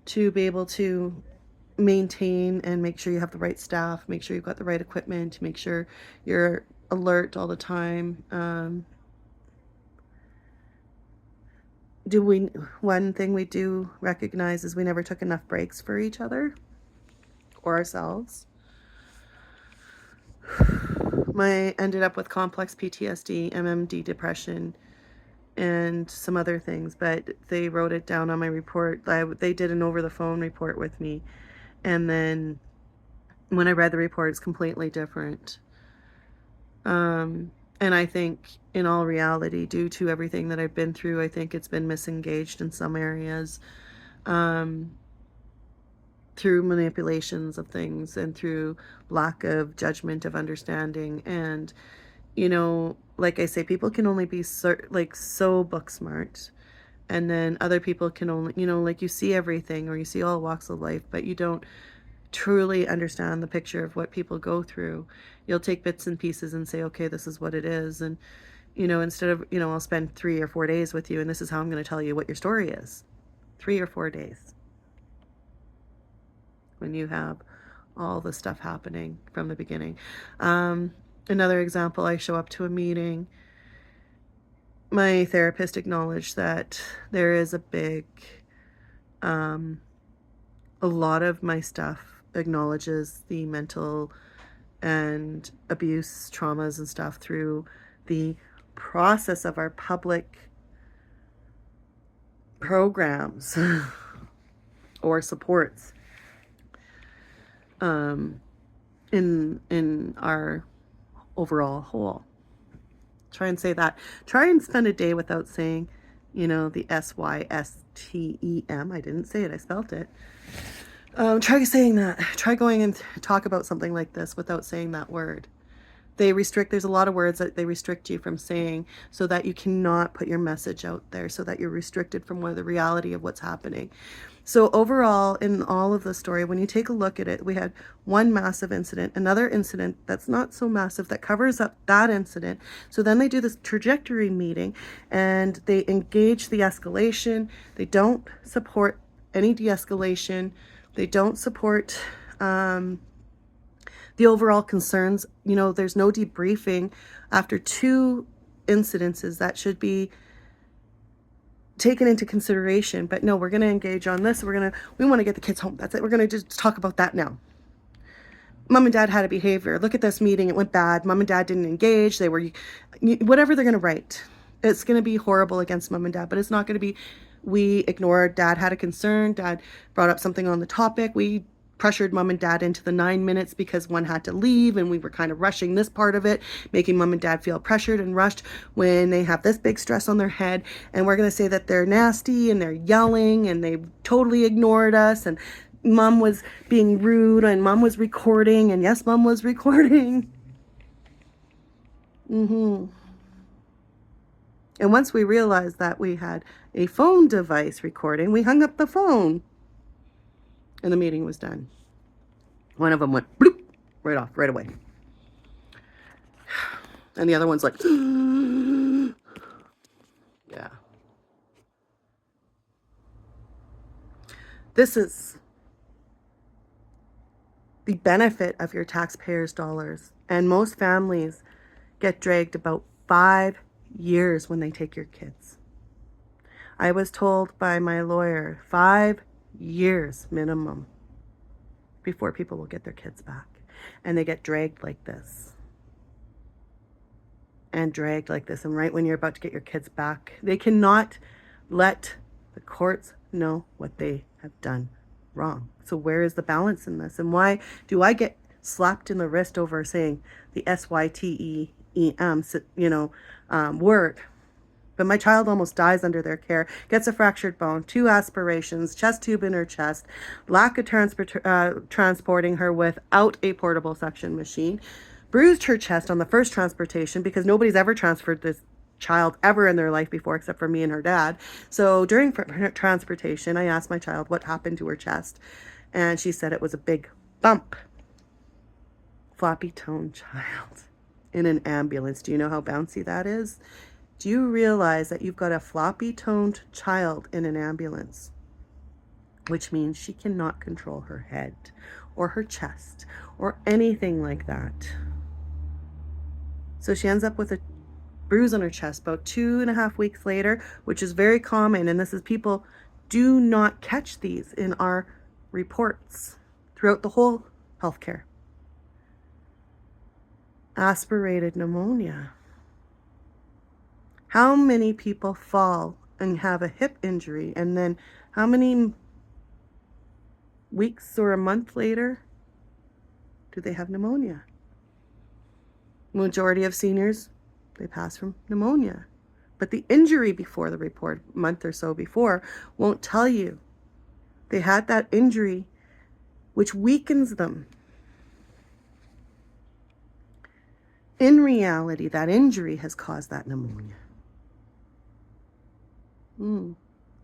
to be able to maintain and make sure you have the right staff, make sure you've got the right equipment, make sure you're alert all the time. One thing we do recognize is we never took enough breaks for each other or ourselves. I ended up with complex PTSD, MMD, depression, and some other things, but they wrote it down on my report. They did an over the phone report with me, and then when I read the report, it's completely different. And I think in all reality, due to everything that I've been through, I think it's been misengaged in some areas, through manipulations of things and through lack of judgment, of understanding. And, like I say, people can only be so book smart. And then other people can only, like you see everything or you see all walks of life, but you don't truly understand the picture of what people go through. You'll take bits and pieces and say, okay, this is what it is. And, instead of, I'll spend 3 or 4 days with you and this is how I'm going to tell you what your story is. 3 or 4 days. When you have all the stuff happening from the beginning. Another example, I show up to a meeting. My therapist acknowledged that there is a lot of my stuff acknowledges the mental and abuse traumas and stuff through the process of our public programs or supports in our overall whole. Try and say that. Try and spend a day without saying, the SYSTEM. I didn't say it, I spelt it. Try saying that. Try going and talk about something like this without saying that word. There's a lot of words that they restrict you from saying so that you cannot put your message out there, so that you're restricted from the reality of what's happening. So overall, in all of the story, when you take a look at it, we had one massive incident, another incident that's not so massive that covers up that incident. So then they do this trajectory meeting and they engage the escalation. They don't support any de-escalation. They don't support the overall concerns. There's no debriefing after 2 incidences that should be taken into consideration. But no, we're going to engage on this. We want to get the kids home. That's it. We're going to just talk about that now. Mom and dad had a behavior. Look at this meeting. It went bad. Mom and dad didn't engage. They were, whatever they're going to write. It's going to be horrible against mom and dad, but it's not going to be, we ignored, dad had a concern. Dad brought up something on the topic. We pressured mom and dad into the 9 minutes because one had to leave and we were kind of rushing this part of it, making mom and dad feel pressured and rushed when they have this big stress on their head. And we're going to say that they're nasty and they're yelling and they totally ignored us and mom was being rude and mom was recording, and yes, mom was recording. And once we realized that we had a phone device recording, we hung up the phone. And the meeting was done. One of them went bloop, right off, right away. And the other one's like, yeah. This is the benefit of your taxpayers' dollars. And most families get dragged about 5 years when they take your kids. I was told by my lawyer, 5 years minimum before people will get their kids back. And they get dragged like this. And dragged like this. And right when you're about to get your kids back, they cannot let the courts know what they have done wrong. So where is the balance in this? And why do I get slapped in the wrist over saying the SYTEM, word? But my child almost dies under their care, gets a fractured bone, 2 aspirations, chest tube in her chest, lack of transporting her without a portable suction machine, bruised her chest on the first transportation because nobody's ever transferred this child ever in their life before except for me and her dad. So during transportation, I asked my child what happened to her chest, and she said it was a big bump. Floppy toned child in an ambulance. Do you know how bouncy that is? Do you realize that you've got a floppy-toned child in an ambulance? Which means she cannot control her head or her chest or anything like that. So she ends up with a bruise on her chest about 2.5 weeks later, which is very common. And this is, people do not catch these in our reports throughout the whole healthcare. Aspirated pneumonia. How many people fall and have a hip injury, and then how many weeks or a month later do they have pneumonia? Majority of seniors, they pass from pneumonia. But the injury before the report, a month or so before, won't tell you. They had that injury, which weakens them. In reality, that injury has caused that pneumonia.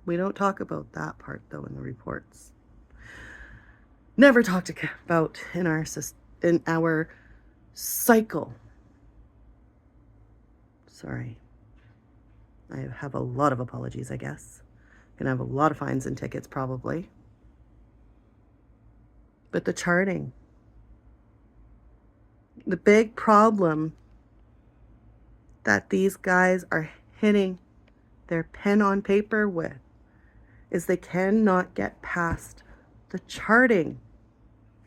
We don't talk about that part, though, in the reports. Never talked about in our cycle. Sorry. I have a lot of apologies, I guess. Gonna have a lot of fines and tickets, probably. But the charting. The big problem that these guys are hitting their pen on paper with is they cannot get past the charting.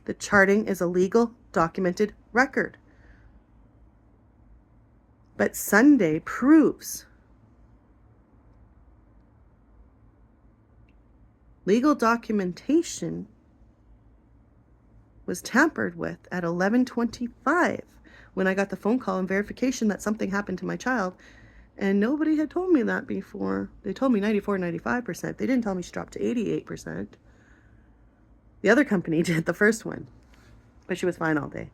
The charting is a legal, documented record. But Sunday proves legal documentation was tampered with at 11:25 when I got the phone call and verification that something happened to my child. And nobody had told me that before. They told me 94, 95%. They didn't tell me she dropped to 88%. The other company did, the first one. But she was fine all day.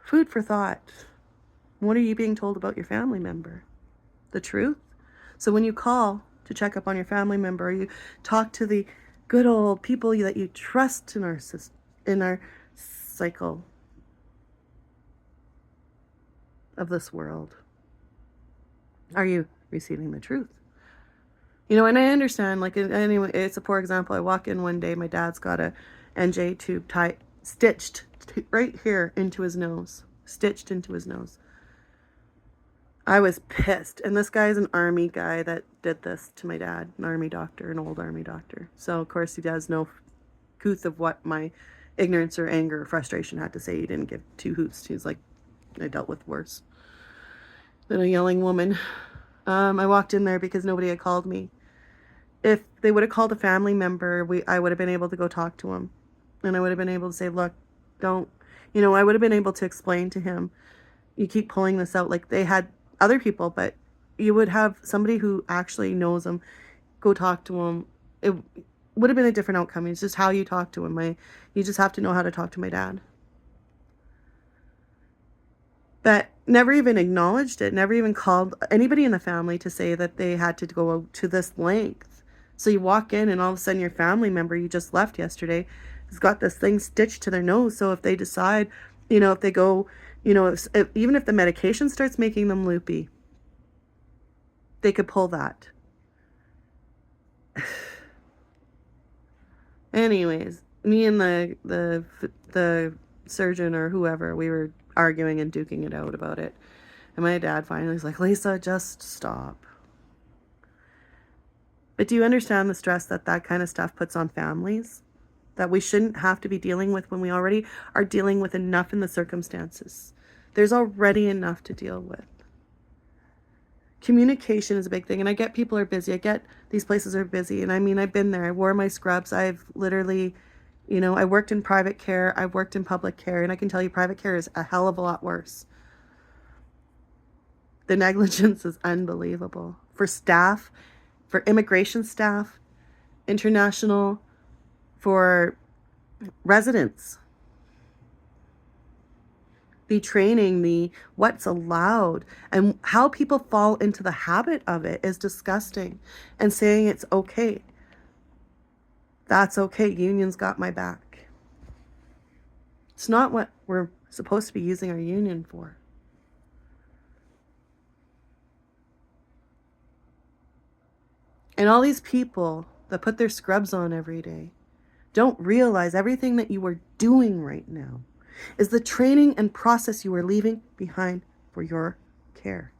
Food for thought. What are you being told about your family member? The truth? So when you call to check up on your family member, or you talk to the good old people that you trust in our cycle of this world, are you receiving the truth? You know, and I understand, like, anyway, it's a poor example. I walk in one day, my dad's got a NJ tube stitched right here into his nose. Stitched into his nose. I was pissed. And this guy's an army guy that did this to my dad, an army doctor, an old army doctor. So, of course, he does no couth of what my ignorance or anger or frustration had to say. He didn't give two hoots. He's like, I dealt with worse than a yelling woman. I walked in there because nobody had called me. If they would have called a family member, I would have been able to go talk to him. And I would have been able to say, look, don't, I would have been able to explain to him, you keep pulling this out. Like, they had other people, but you would have somebody who actually knows him go talk to him. It would have been a different outcome. It's just how you talk to him. You just have to know how to talk to my dad. But never even acknowledged it, never even called anybody in the family to say that they had to go to this length. So you walk in and all of a sudden your family member you just left yesterday has got this thing stitched to their nose. So if they decide, if they go, even if the medication starts making them loopy, they could pull that. Anyways, me and the surgeon or whoever, we were arguing and duking it out about it. And my dad finally was like, Lisa, just stop. But do you understand the stress that kind of stuff puts on families? That we shouldn't have to be dealing with when we already are dealing with enough in the circumstances. There's already enough to deal with. Communication is a big thing. And I get people are busy. I get these places are busy. And I mean, I've been there. I wore my scrubs. I've literally, I worked in private care. I've worked in public care. And I can tell you private care is a hell of a lot worse. The negligence is unbelievable. For staff, for immigration staff, international, for residents. The training, the what's allowed, and how people fall into the habit of it is disgusting. And saying it's okay. That's okay. Union's got my back. It's not what we're supposed to be using our union for. And all these people that put their scrubs on every day don't realize everything that you are doing right now is the training and process you are leaving behind for your care.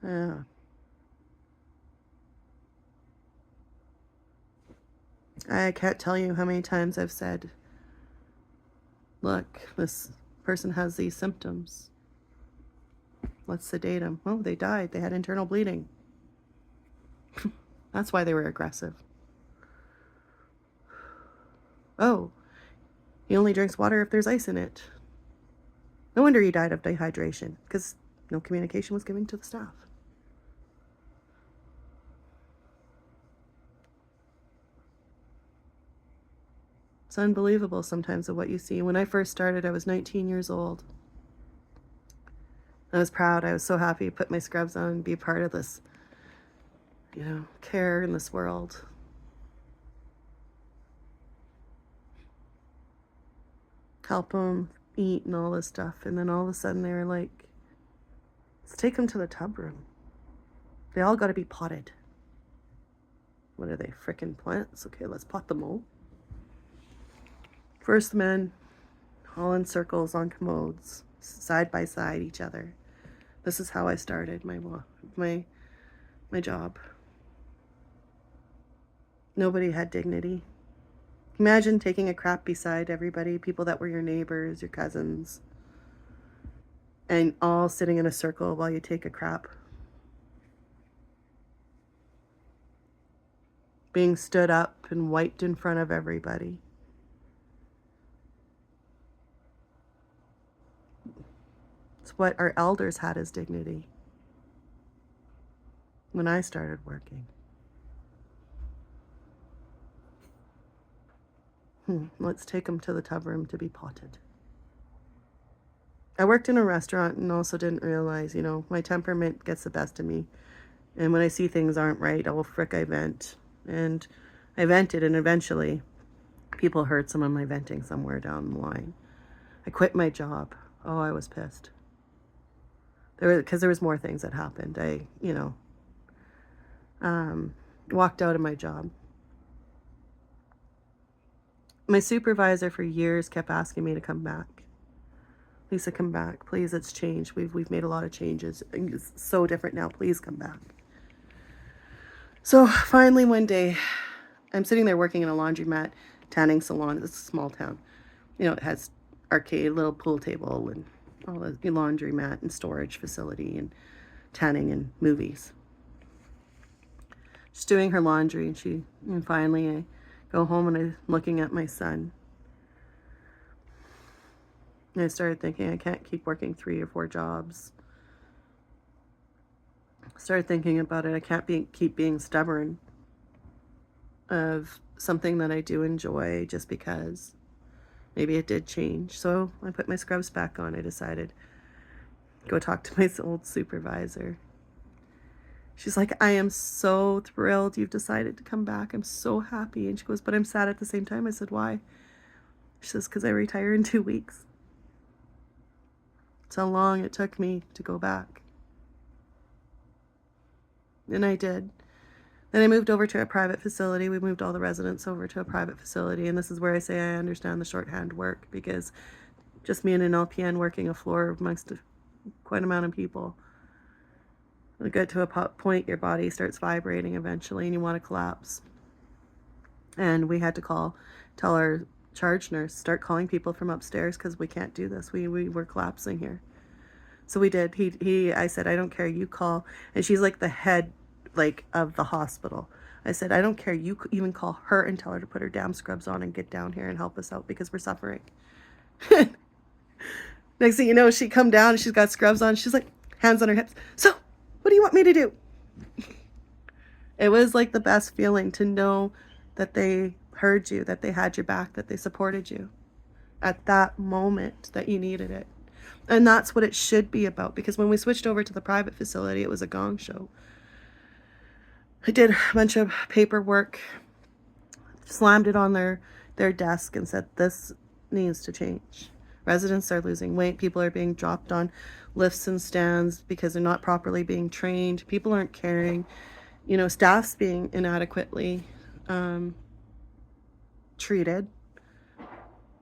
Yeah. I can't tell you how many times I've said, look, this person has these symptoms. Let's sedate them. Oh, they died. They had internal bleeding. That's why they were aggressive. Oh, he only drinks water if there's ice in it. No wonder he died of dehydration, because no communication was given to the staff. It's unbelievable sometimes of what you see. When I first started, I was 19 years old. I was proud. I was so happy to put my scrubs on and be part of this, care in this world. Help them eat and all this stuff. And then all of a sudden they were like, let's take them to the tub room. They all got to be potted. What are they, frickin' plants? Okay, let's pot them all. First men, all in circles on commodes, side by side each other. This is how I started my job. Nobody had dignity. Imagine taking a crap beside everybody, people that were your neighbors, your cousins, and all sitting in a circle while you take a crap. Being stood up and wiped in front of everybody. It's what our elders had as dignity when I started working. Let's take them to the tub room to be potted. I worked in a restaurant and also didn't realize, my temperament gets the best of me. And when I see things aren't right, I vent. And I vented, and eventually people heard some of my venting somewhere down the line. I quit my job. Oh, I was pissed. Because there was more things that happened. I, walked out of my job. My supervisor for years kept asking me to come back. Lisa, come back. Please, it's changed. We've made a lot of changes. It's so different now. Please come back. So finally one day, I'm sitting there working in a laundromat, tanning salon. It's a small town. It has arcade, little pool table, and all the laundromat and storage facility and tanning and movies. She's doing her laundry, and finally I go home and I'm looking at my son. And I started thinking, I can't keep working 3 or 4 jobs. I started thinking about it. I can't keep being stubborn of something that I do enjoy just because maybe it did change. So I put my scrubs back on. I decided go talk to my old supervisor. She's like, I am so thrilled you've decided to come back. I'm so happy. And she goes, but I'm sad at the same time. I said, why? She says, because I retire in 2 weeks. That's how long it took me to go back. And I did. Then I moved over to a private facility. We moved all the residents over to a private facility. And this is where I say I understand the shorthand work, because just me and an LPN working a floor amongst quite an amount of people. You get to a point, your body starts vibrating eventually and you want to collapse. And we had to tell our charge nurse, start calling people from upstairs because we can't do this. We were collapsing here. So we did. I said, I don't care, you call. And she's like the head of the hospital. I said, I don't care, you even call her and tell her to put her damn scrubs on and get down here and help us out because we're suffering. Next thing you know, she come down and she's got scrubs on. She's like, hands on her hips. So, what do you want me to do? It was like the best feeling to know that they heard you, that they had your back, that they supported you at that moment that you needed it. And that's what it should be about, because when we switched over to the private facility, it was a gong show. I did a bunch of paperwork, slammed it on their desk and said, this needs to change. Residents are losing weight. People are being dropped on lifts and stands because they're not properly being trained. People aren't caring. Staff's being inadequately treated,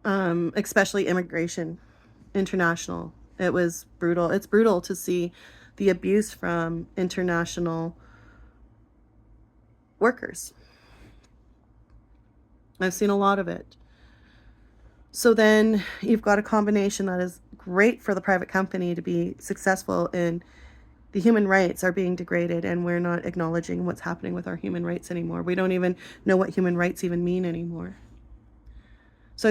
especially immigration, international. It was brutal. It's brutal to see the abuse from international workers. I've seen a lot of it. So then you've got a combination that is great for the private company to be successful in the human rights are being degraded, and we're not acknowledging what's happening with our human rights anymore. We don't even know what human rights even mean anymore. So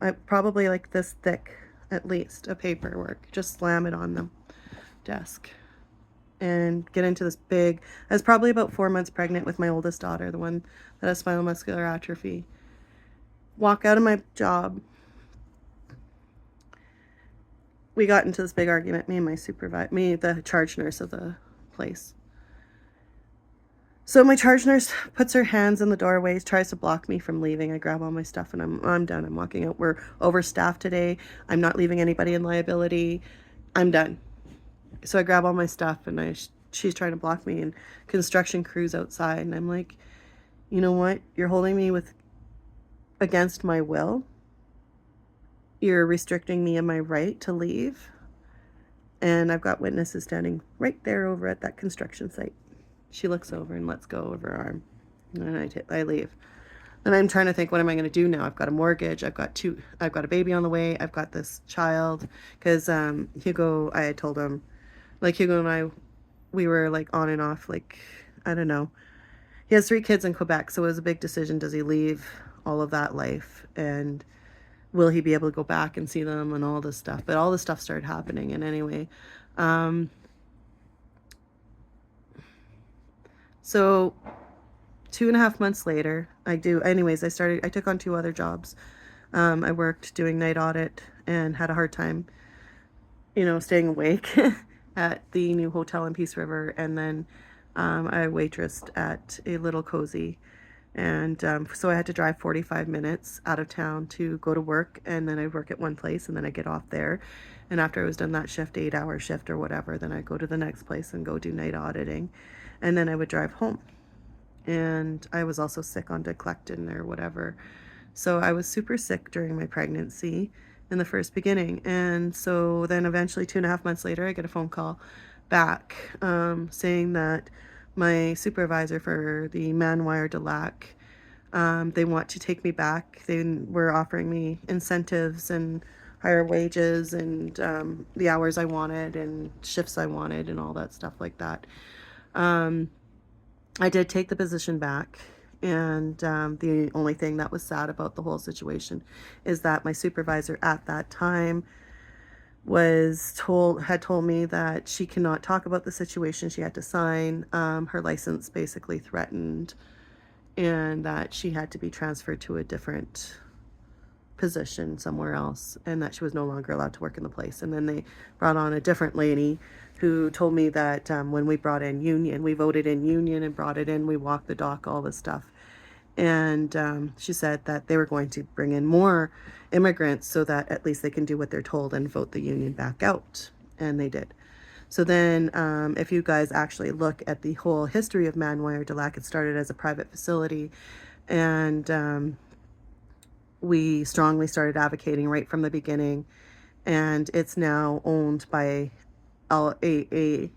I probably like this thick, at least, of paperwork, just slam it on the desk and get into this big, I was probably about 4 months pregnant with my oldest daughter, the one that has spinal muscular atrophy. Walk out of my job, we got into this big argument, me and my the charge nurse of the place. So my charge nurse puts her hands in the doorways, tries to block me from leaving. I grab all my stuff and I'm done. I'm walking out. We're overstaffed today. I'm not leaving anybody in liability. I'm done. So I grab all my stuff and she's trying to block me, and construction crews outside, and I'm like, you know what? You're holding me against my will. You're restricting me in my right to leave. And I've got witnesses standing right there over at that construction site. She looks over and lets go of her arm. And I leave. And I'm trying to think, what am I going to do now? I've got a mortgage. I've got a baby on the way. I've got this child. Because Hugo, I had told him, like, Hugo and I, we were like on and off, like, I don't know. He has 3 kids in Quebec, so it was a big decision. Does he leave all of that life? And will he be able to go back and see them and all this stuff? But all this stuff started happening. And anyway, so 2.5 months later, I took on 2 other jobs. I worked doing night audit and had a hard time, staying awake at the new hotel in Peace River. And then I waitressed at a little cozy. And so I had to drive 45 minutes out of town to go to work. And then I'd work at one place and then I'd get off there. And after I was done that shift, 8-hour shift or whatever, then I'd go to the next place and go do night auditing. And then I would drive home. And I was also sick on Declectin or whatever. So I was super sick during my pregnancy in the first beginning. And so then eventually 2.5 months later, I get a phone call back saying that my supervisor for the Manoir de Lac, they want to take me back. They were offering me incentives and higher wages and the hours I wanted and shifts I wanted and all that stuff like that. I did take the position back, and the only thing that was sad about the whole situation is that my supervisor at that time had told me that she cannot talk about the situation. She had to sign her license, basically threatened, and that she had to be transferred to a different position somewhere else, and that she was no longer allowed to work in the place. And then they brought on a different lady who told me that when we brought in union, we voted in union and brought it in, we walked the dock, all this stuff. And she said that they were going to bring in more immigrants so that at least they can do what they're told and vote the union back out. And they did. So then if you guys actually look at the whole history of Manoir de Lac, it started as a private facility. And we strongly started advocating right from the beginning. And it's now owned by I'm going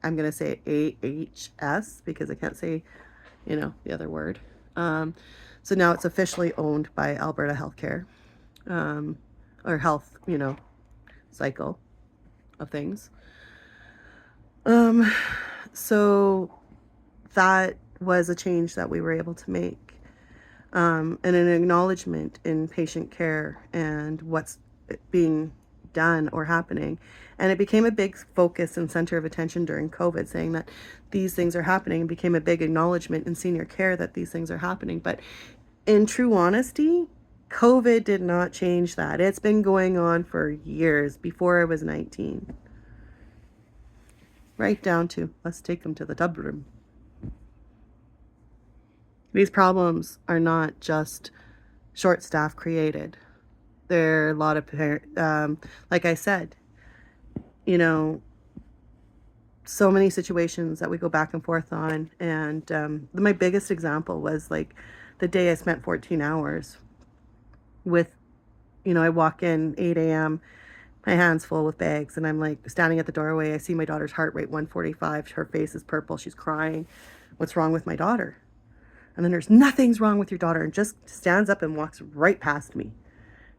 to say AHS because I can't say, the other word. So now it's officially owned by Alberta Healthcare, or health, cycle of things. So that was a change that we were able to make, and an acknowledgement in patient care and what's being done or happening. And it became a big focus and center of attention during COVID, saying that these things are happening, and became a big acknowledgement in senior care that these things are happening. But in true honesty, COVID did not change that. It's been going on for years, before I was 19. Right down to, let's take them to the tub room. These problems are not just short staff created. There are a lot of, like I said, so many situations that we go back and forth on. And my biggest example was like the day I spent 14 hours with, I walk in 8 a.m., my hands full with bags, and I'm like standing at the doorway. I see my daughter's heart rate 145. Her face is purple. She's crying. What's wrong with my daughter? And then there's nothing's wrong with your daughter, and just stands up and walks right past me.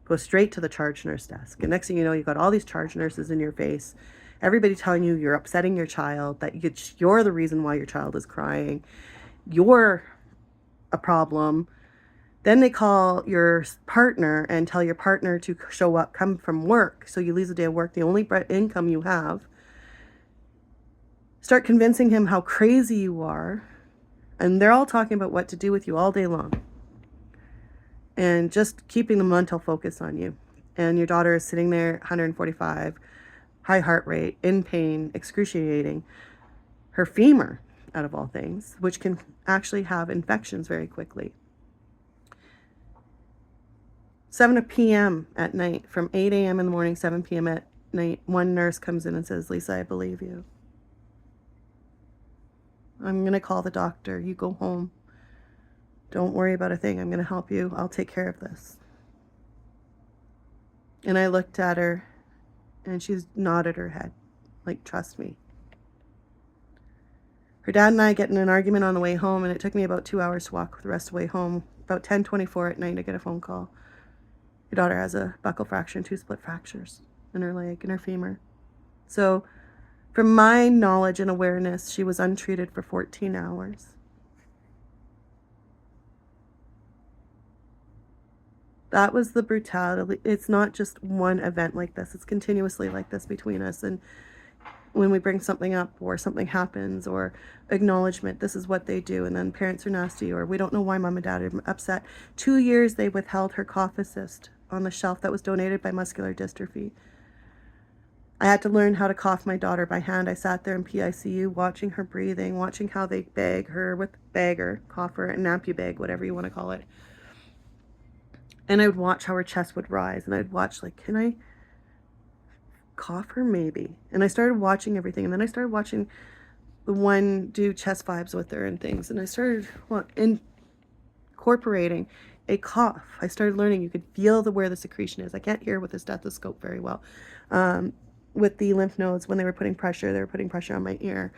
Goes straight to the charge nurse desk. And next thing you know, you've got all these charge nurses in your face. Everybody telling you you're upsetting your child, that you're the reason why your child is crying. You're a problem. Then they call your partner and tell your partner to show up, come from work. So you lose a day of work, the only income you have. Start convincing him how crazy you are. And they're all talking about what to do with you all day long. And just keeping the mental focus on you. and your daughter is sitting there 145, high heart rate, in pain, excruciating, her femur, out of all things, which can actually have infections very quickly. 7 p.m. at night, from 8 a.m. in the morning, 7 p.m. at night, one nurse comes in and says, Lisa, I believe you. I'm going to call the doctor. You go home. Don't worry about a thing. I'm going to help you. I'll take care of this. And I looked at her, and she's nodded her head, like, trust me. Her dad and I get in an argument on the way home, and it took me about 2 hours to walk the rest of the way home. About 10:24 at night, I get a phone call. Your daughter has a buccal fracture and 2 split fractures in her leg and her femur. So, from my knowledge and awareness, she was untreated for 14 hours. That was the brutality. It's not just one event like this. It's continuously like this between us. And when we bring something up or something happens or acknowledgement, this is what they do. And then parents are nasty, or we don't know why mom and dad are upset. 2 years they withheld her cough assist on the shelf that was donated by Muscular Dystrophy. I had to learn how to cough my daughter by hand. I sat there in PICU watching her breathing, watching how they bag her with bagger, coffer, and ampubag, whatever you want to call it. And I would watch how her chest would rise, and I'd watch, like, can I cough her? Maybe. And I started watching everything, and then I started watching the one do chest vibes with her and things, and I started incorporating a cough. I started learning you could feel where the secretion is. I can't hear with the stethoscope very well. With the lymph nodes, when they were putting pressure on my ear.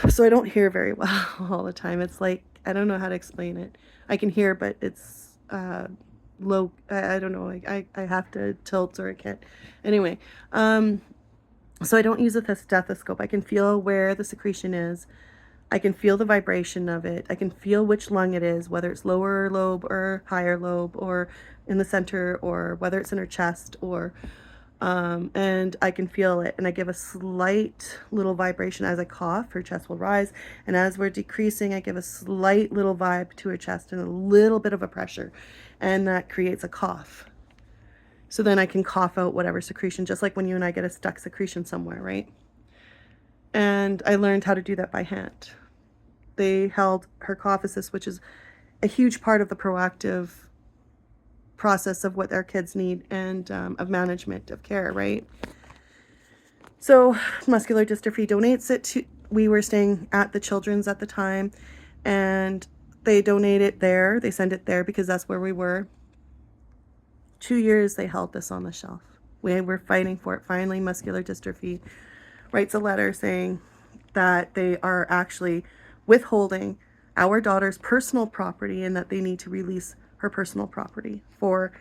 So I don't hear very well all the time. It's like, I don't know how to explain it. I can hear, but it's low. I don't know. I have to tilt, or I can't. Anyway, so I don't use a stethoscope. I can feel where the secretion is. I can feel the vibration of it. I can feel which lung it is, whether it's lower lobe or higher lobe, or in the center, or whether it's in her chest, or and I can feel it, and I give a slight little vibration as I cough. Her chest will rise, and as we're decreasing, I give a slight little vibe to her chest and a little bit of a pressure, and that creates a cough. So then I can cough out whatever secretion, just like when you and I get a stuck secretion somewhere, right? And I learned how to do that by hand. They held her cough assist, which is a huge part of the proactive process of what their kids need, and of management of care, right? So Muscular Dystrophy donates it to, we were staying at the Children's at the time, and they donate it there. They send it there because that's where we were. 2 years they held this on the shelf. We were fighting for it. Finally, Muscular Dystrophy writes a letter saying that they are actually withholding our daughter's personal property, and that they need to release her personal property for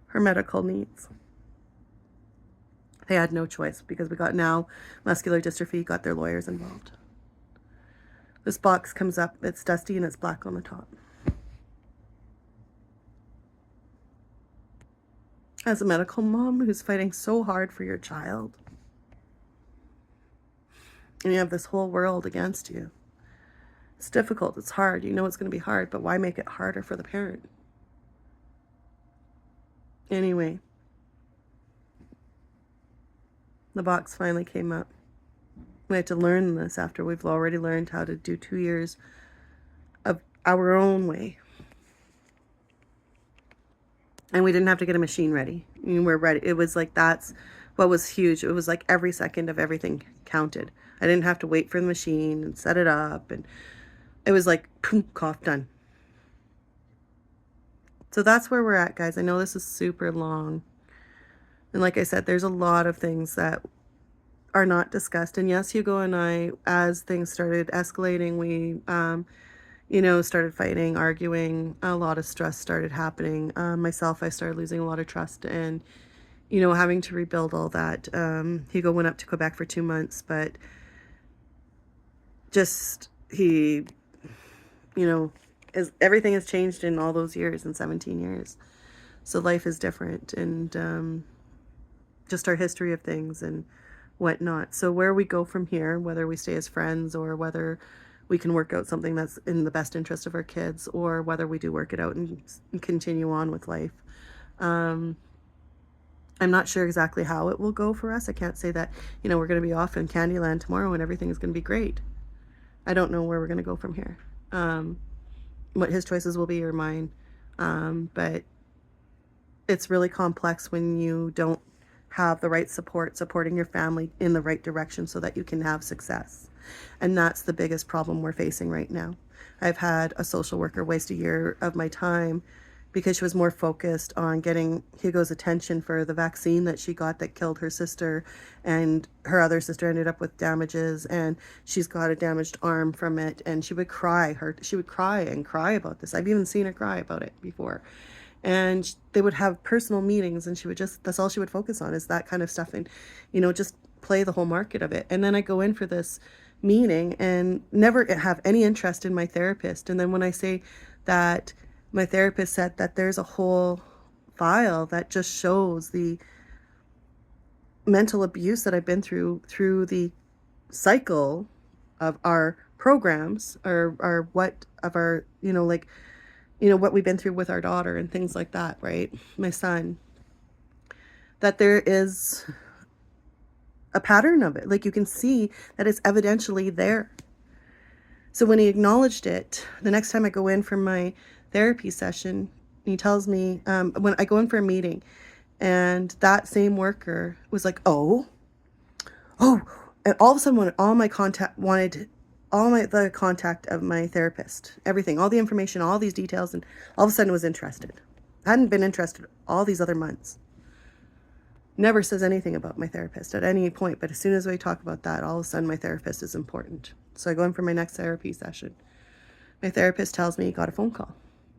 her medical needs. They had no choice, because we got now Muscular Dystrophy got their lawyers involved. This box comes up, it's dusty and it's black on the top. As a medical mom who's fighting so hard for your child, and you have this whole world against you, it's difficult, it's hard, you know it's going to be hard, but why make it harder for the parent? Anyway, the box finally came up. We had to learn this after we've already learned how to do 2 years of our own way. And we didn't have to get a machine ready. We're ready. It was like, that's what was huge. It was like every second of everything counted. I didn't have to wait for the machine and set it up. And it was like, boom, cough, done. So that's where we're at, guys. I know this is super long. And like I said, there's a lot of things that are not discussed. And yes, Hugo and I, as things started escalating, we, started fighting, arguing. A lot of stress started happening. Myself, I started losing a lot of trust, and, having to rebuild all that. Hugo went up to Quebec for 2 months, but just everything has changed in all those years, in 17 years. So life is different, and just our history of things and whatnot. So where we go from here, whether we stay as friends or whether we can work out something that's in the best interest of our kids, or whether we do work it out and continue on with life, I'm not sure exactly how it will go for us. I can't say that, we're going to be off in Candyland tomorrow and everything is going to be great. I don't know where we're going to go from here. What his choices will be or mine. But it's really complex when you don't have the right support, supporting your family in the right direction so that you can have success. And that's the biggest problem we're facing right now. I've had a social worker waste a year of my time because she was more focused on getting Hugo's attention for the vaccine that she got that killed her sister, and her other sister ended up with damages, and she's got a damaged arm from it, and she would cry and cry about this. I've even seen her cry about it before. And they would have personal meetings, and that's all she would focus on, is that kind of stuff, and just play the whole market of it. And then I go in for this meeting and never have any interest in my therapist. And then when I say that my therapist said that there's a whole file that just shows the mental abuse that I've been through the cycle of our programs, or what of our, what we've been through with our daughter and things like that, right? My son, that there is a pattern of it. Like, you can see that it's evidentially there. So when he acknowledged it, the next time I go in for my therapy session, he tells me, when I go in for a meeting, and that same worker was like, oh, and all of a sudden the contact of my therapist, everything, all the information, all these details, and all of a sudden was interested. I hadn't been interested all these other months. Never says anything about my therapist at any point, but as soon as we talk about that, all of a sudden my therapist is important. So I go in for my next therapy session. My therapist tells me he got a phone call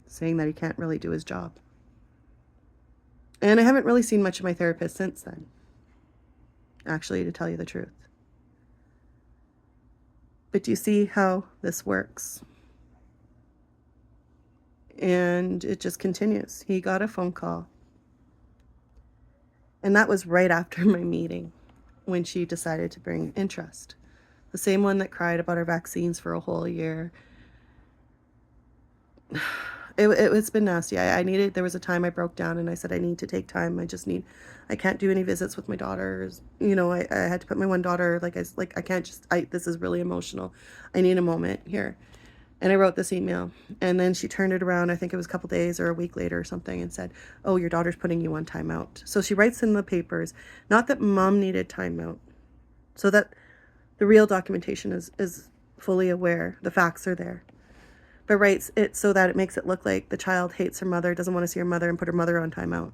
saying that he can't really do his job. And I haven't really seen much of my therapist since then, actually, to tell you the truth. But do you see how this works? And it just continues. He got a phone call. And that was right after my meeting, when she decided to bring interest. The same one that cried about our vaccines for a whole year. It's been nasty. There was a time I broke down and I said, I need to take time. I can't do any visits with my daughters. I had to put my one daughter, I can't this is really emotional. I need a moment here. And I wrote this email, and then she turned it around, I think it was a couple days or a week later or something, and said, oh, your daughter's putting you on timeout. So she writes in the papers, not that mom needed timeout, so that the real documentation is fully aware, the facts are there, but writes it so that it makes it look like the child hates her mother, doesn't want to see her mother, and put her mother on timeout.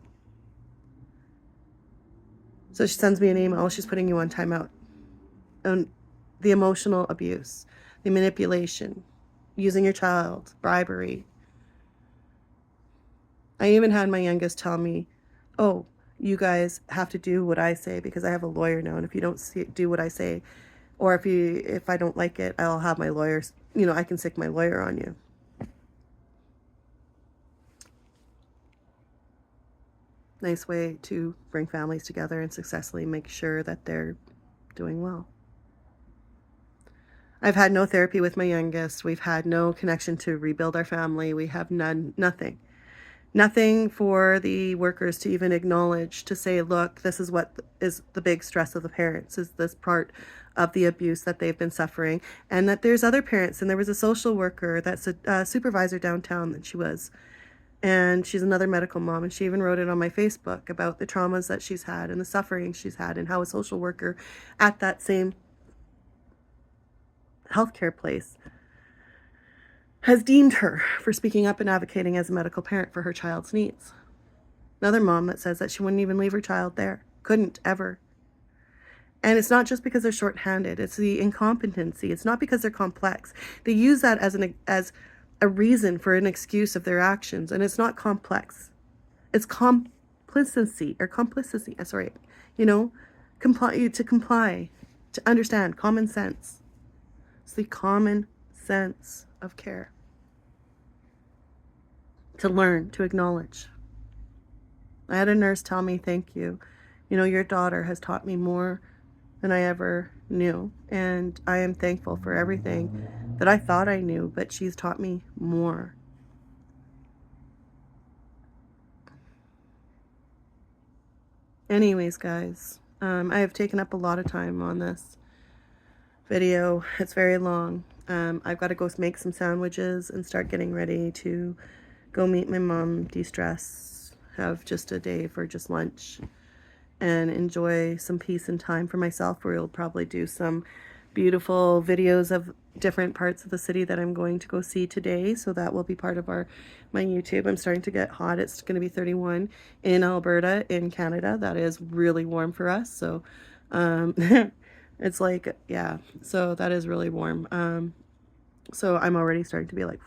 So she sends me an email, she's putting you on timeout. And the emotional abuse, the manipulation, using your child, bribery. I even had my youngest tell me, oh, you guys have to do what I say because I have a lawyer now, and if you don't do what I say, or if I don't like it, I'll have my lawyers, I can stick my lawyer on you. Nice way to bring families together and successfully make sure that they're doing well. I've had no therapy with my youngest. We've had no connection to rebuild our family. We have nothing. Nothing for the workers to even acknowledge, to say, look, this is what is the big stress of the parents, is this part of the abuse that they've been suffering, and that there's other parents. And there was a social worker that's a supervisor downtown that she was, and she's another medical mom, and she even wrote it on my Facebook about the traumas that she's had and the suffering she's had, and how a social worker at that same healthcare place has deemed her for speaking up and advocating as a medical parent for her child's needs. Another mom that says that she wouldn't even leave her child there. Couldn't, ever. And it's not just because they're short-handed. It's the incompetency. It's not because they're complex. They use that as a reason for an excuse of their actions, and it's not complex. It's complicity. Sorry, comply, to understand, common sense. It's the common sense of care. To learn, to acknowledge. I had a nurse tell me, thank you. Your daughter has taught me more than I ever knew. And I am thankful for everything that I thought I knew, but she's taught me more. Anyways, guys, I have taken up a lot of time on this video. It's very long. I've got to go make some sandwiches and start getting ready to go meet my mom, de-stress, have just a day for just lunch, and enjoy some peace and time for myself, where we'll probably do some beautiful videos of different parts of the city that I'm going to go see today. So that will be part of my YouTube. I'm starting to get hot. It's going to be 31 in Alberta in Canada. That is really warm for us. So it's like, yeah, so that is really warm. So I'm already starting to be like,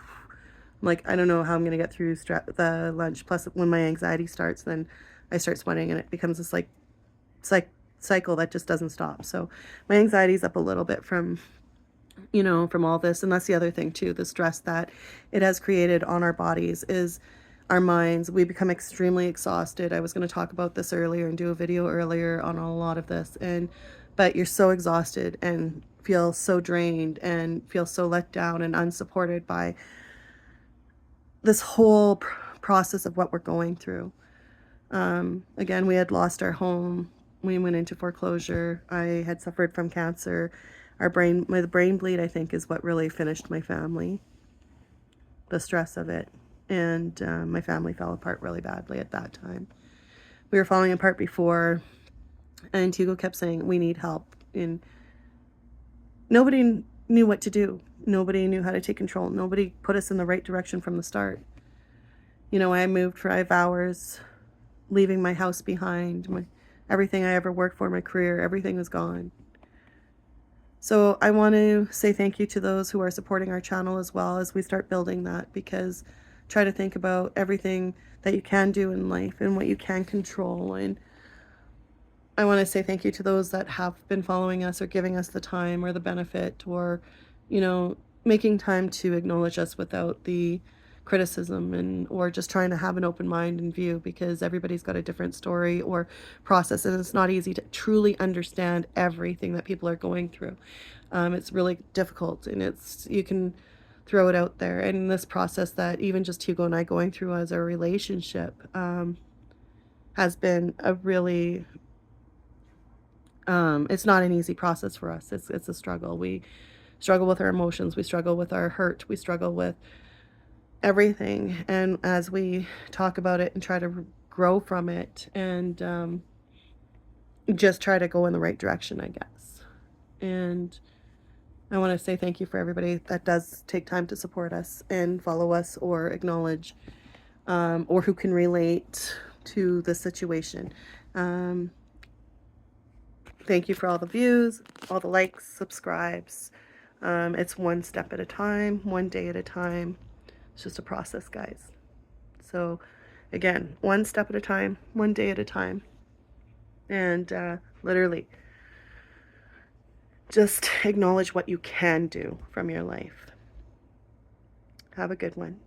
I don't know how I'm going to get through the lunch. Plus, when my anxiety starts, then I start sweating and it becomes this cycle that just doesn't stop. So my anxiety's up a little bit from, from all this. And that's the other thing too, the stress that it has created on our bodies is our minds. We become extremely exhausted. I was going to talk about this earlier and do a video earlier on a lot of this. But you're so exhausted and feel so drained and feel so let down and unsupported by this whole process of what we're going through. Again, we had lost our home. We went into foreclosure. I had suffered from cancer. My brain bleed, I think, is what really finished my family. The stress of it. And my family fell apart really badly at that time. We were falling apart before, and Hugo kept saying, we need help. And nobody knew what to do. Nobody knew how to take control. Nobody put us in the right direction from the start. I moved for 5 hours, leaving my house behind, everything I ever worked for, my career, everything was gone. So I want to say thank you to those who are supporting our channel as well as we start building that, because try to think about everything that you can do in life and what you can control. And I want to say thank you to those that have been following us or giving us the time or the benefit, or, making time to acknowledge us without the criticism, or just trying to have an open mind and view, because everybody's got a different story or process, and it's not easy to truly understand everything that people are going through. It's really difficult, and you can throw it out there. And this process that even just Hugo and I going through as our relationship has been a really it's not an easy process for us. It's a struggle. We struggle with our emotions. We struggle with our hurt. We struggle with everything. And as we talk about it and try to grow from it, and just try to go in the right direction, I guess. And I want to say thank you for everybody that does take time to support us and follow us or acknowledge, or who can relate to the situation. Thank you for all the views, all the likes, subscribes. It's one step at a time, one day at a time. It's just a process, guys. So again, one step at a time, one day at a time. And literally just acknowledge what you can do from your life. Have a good one.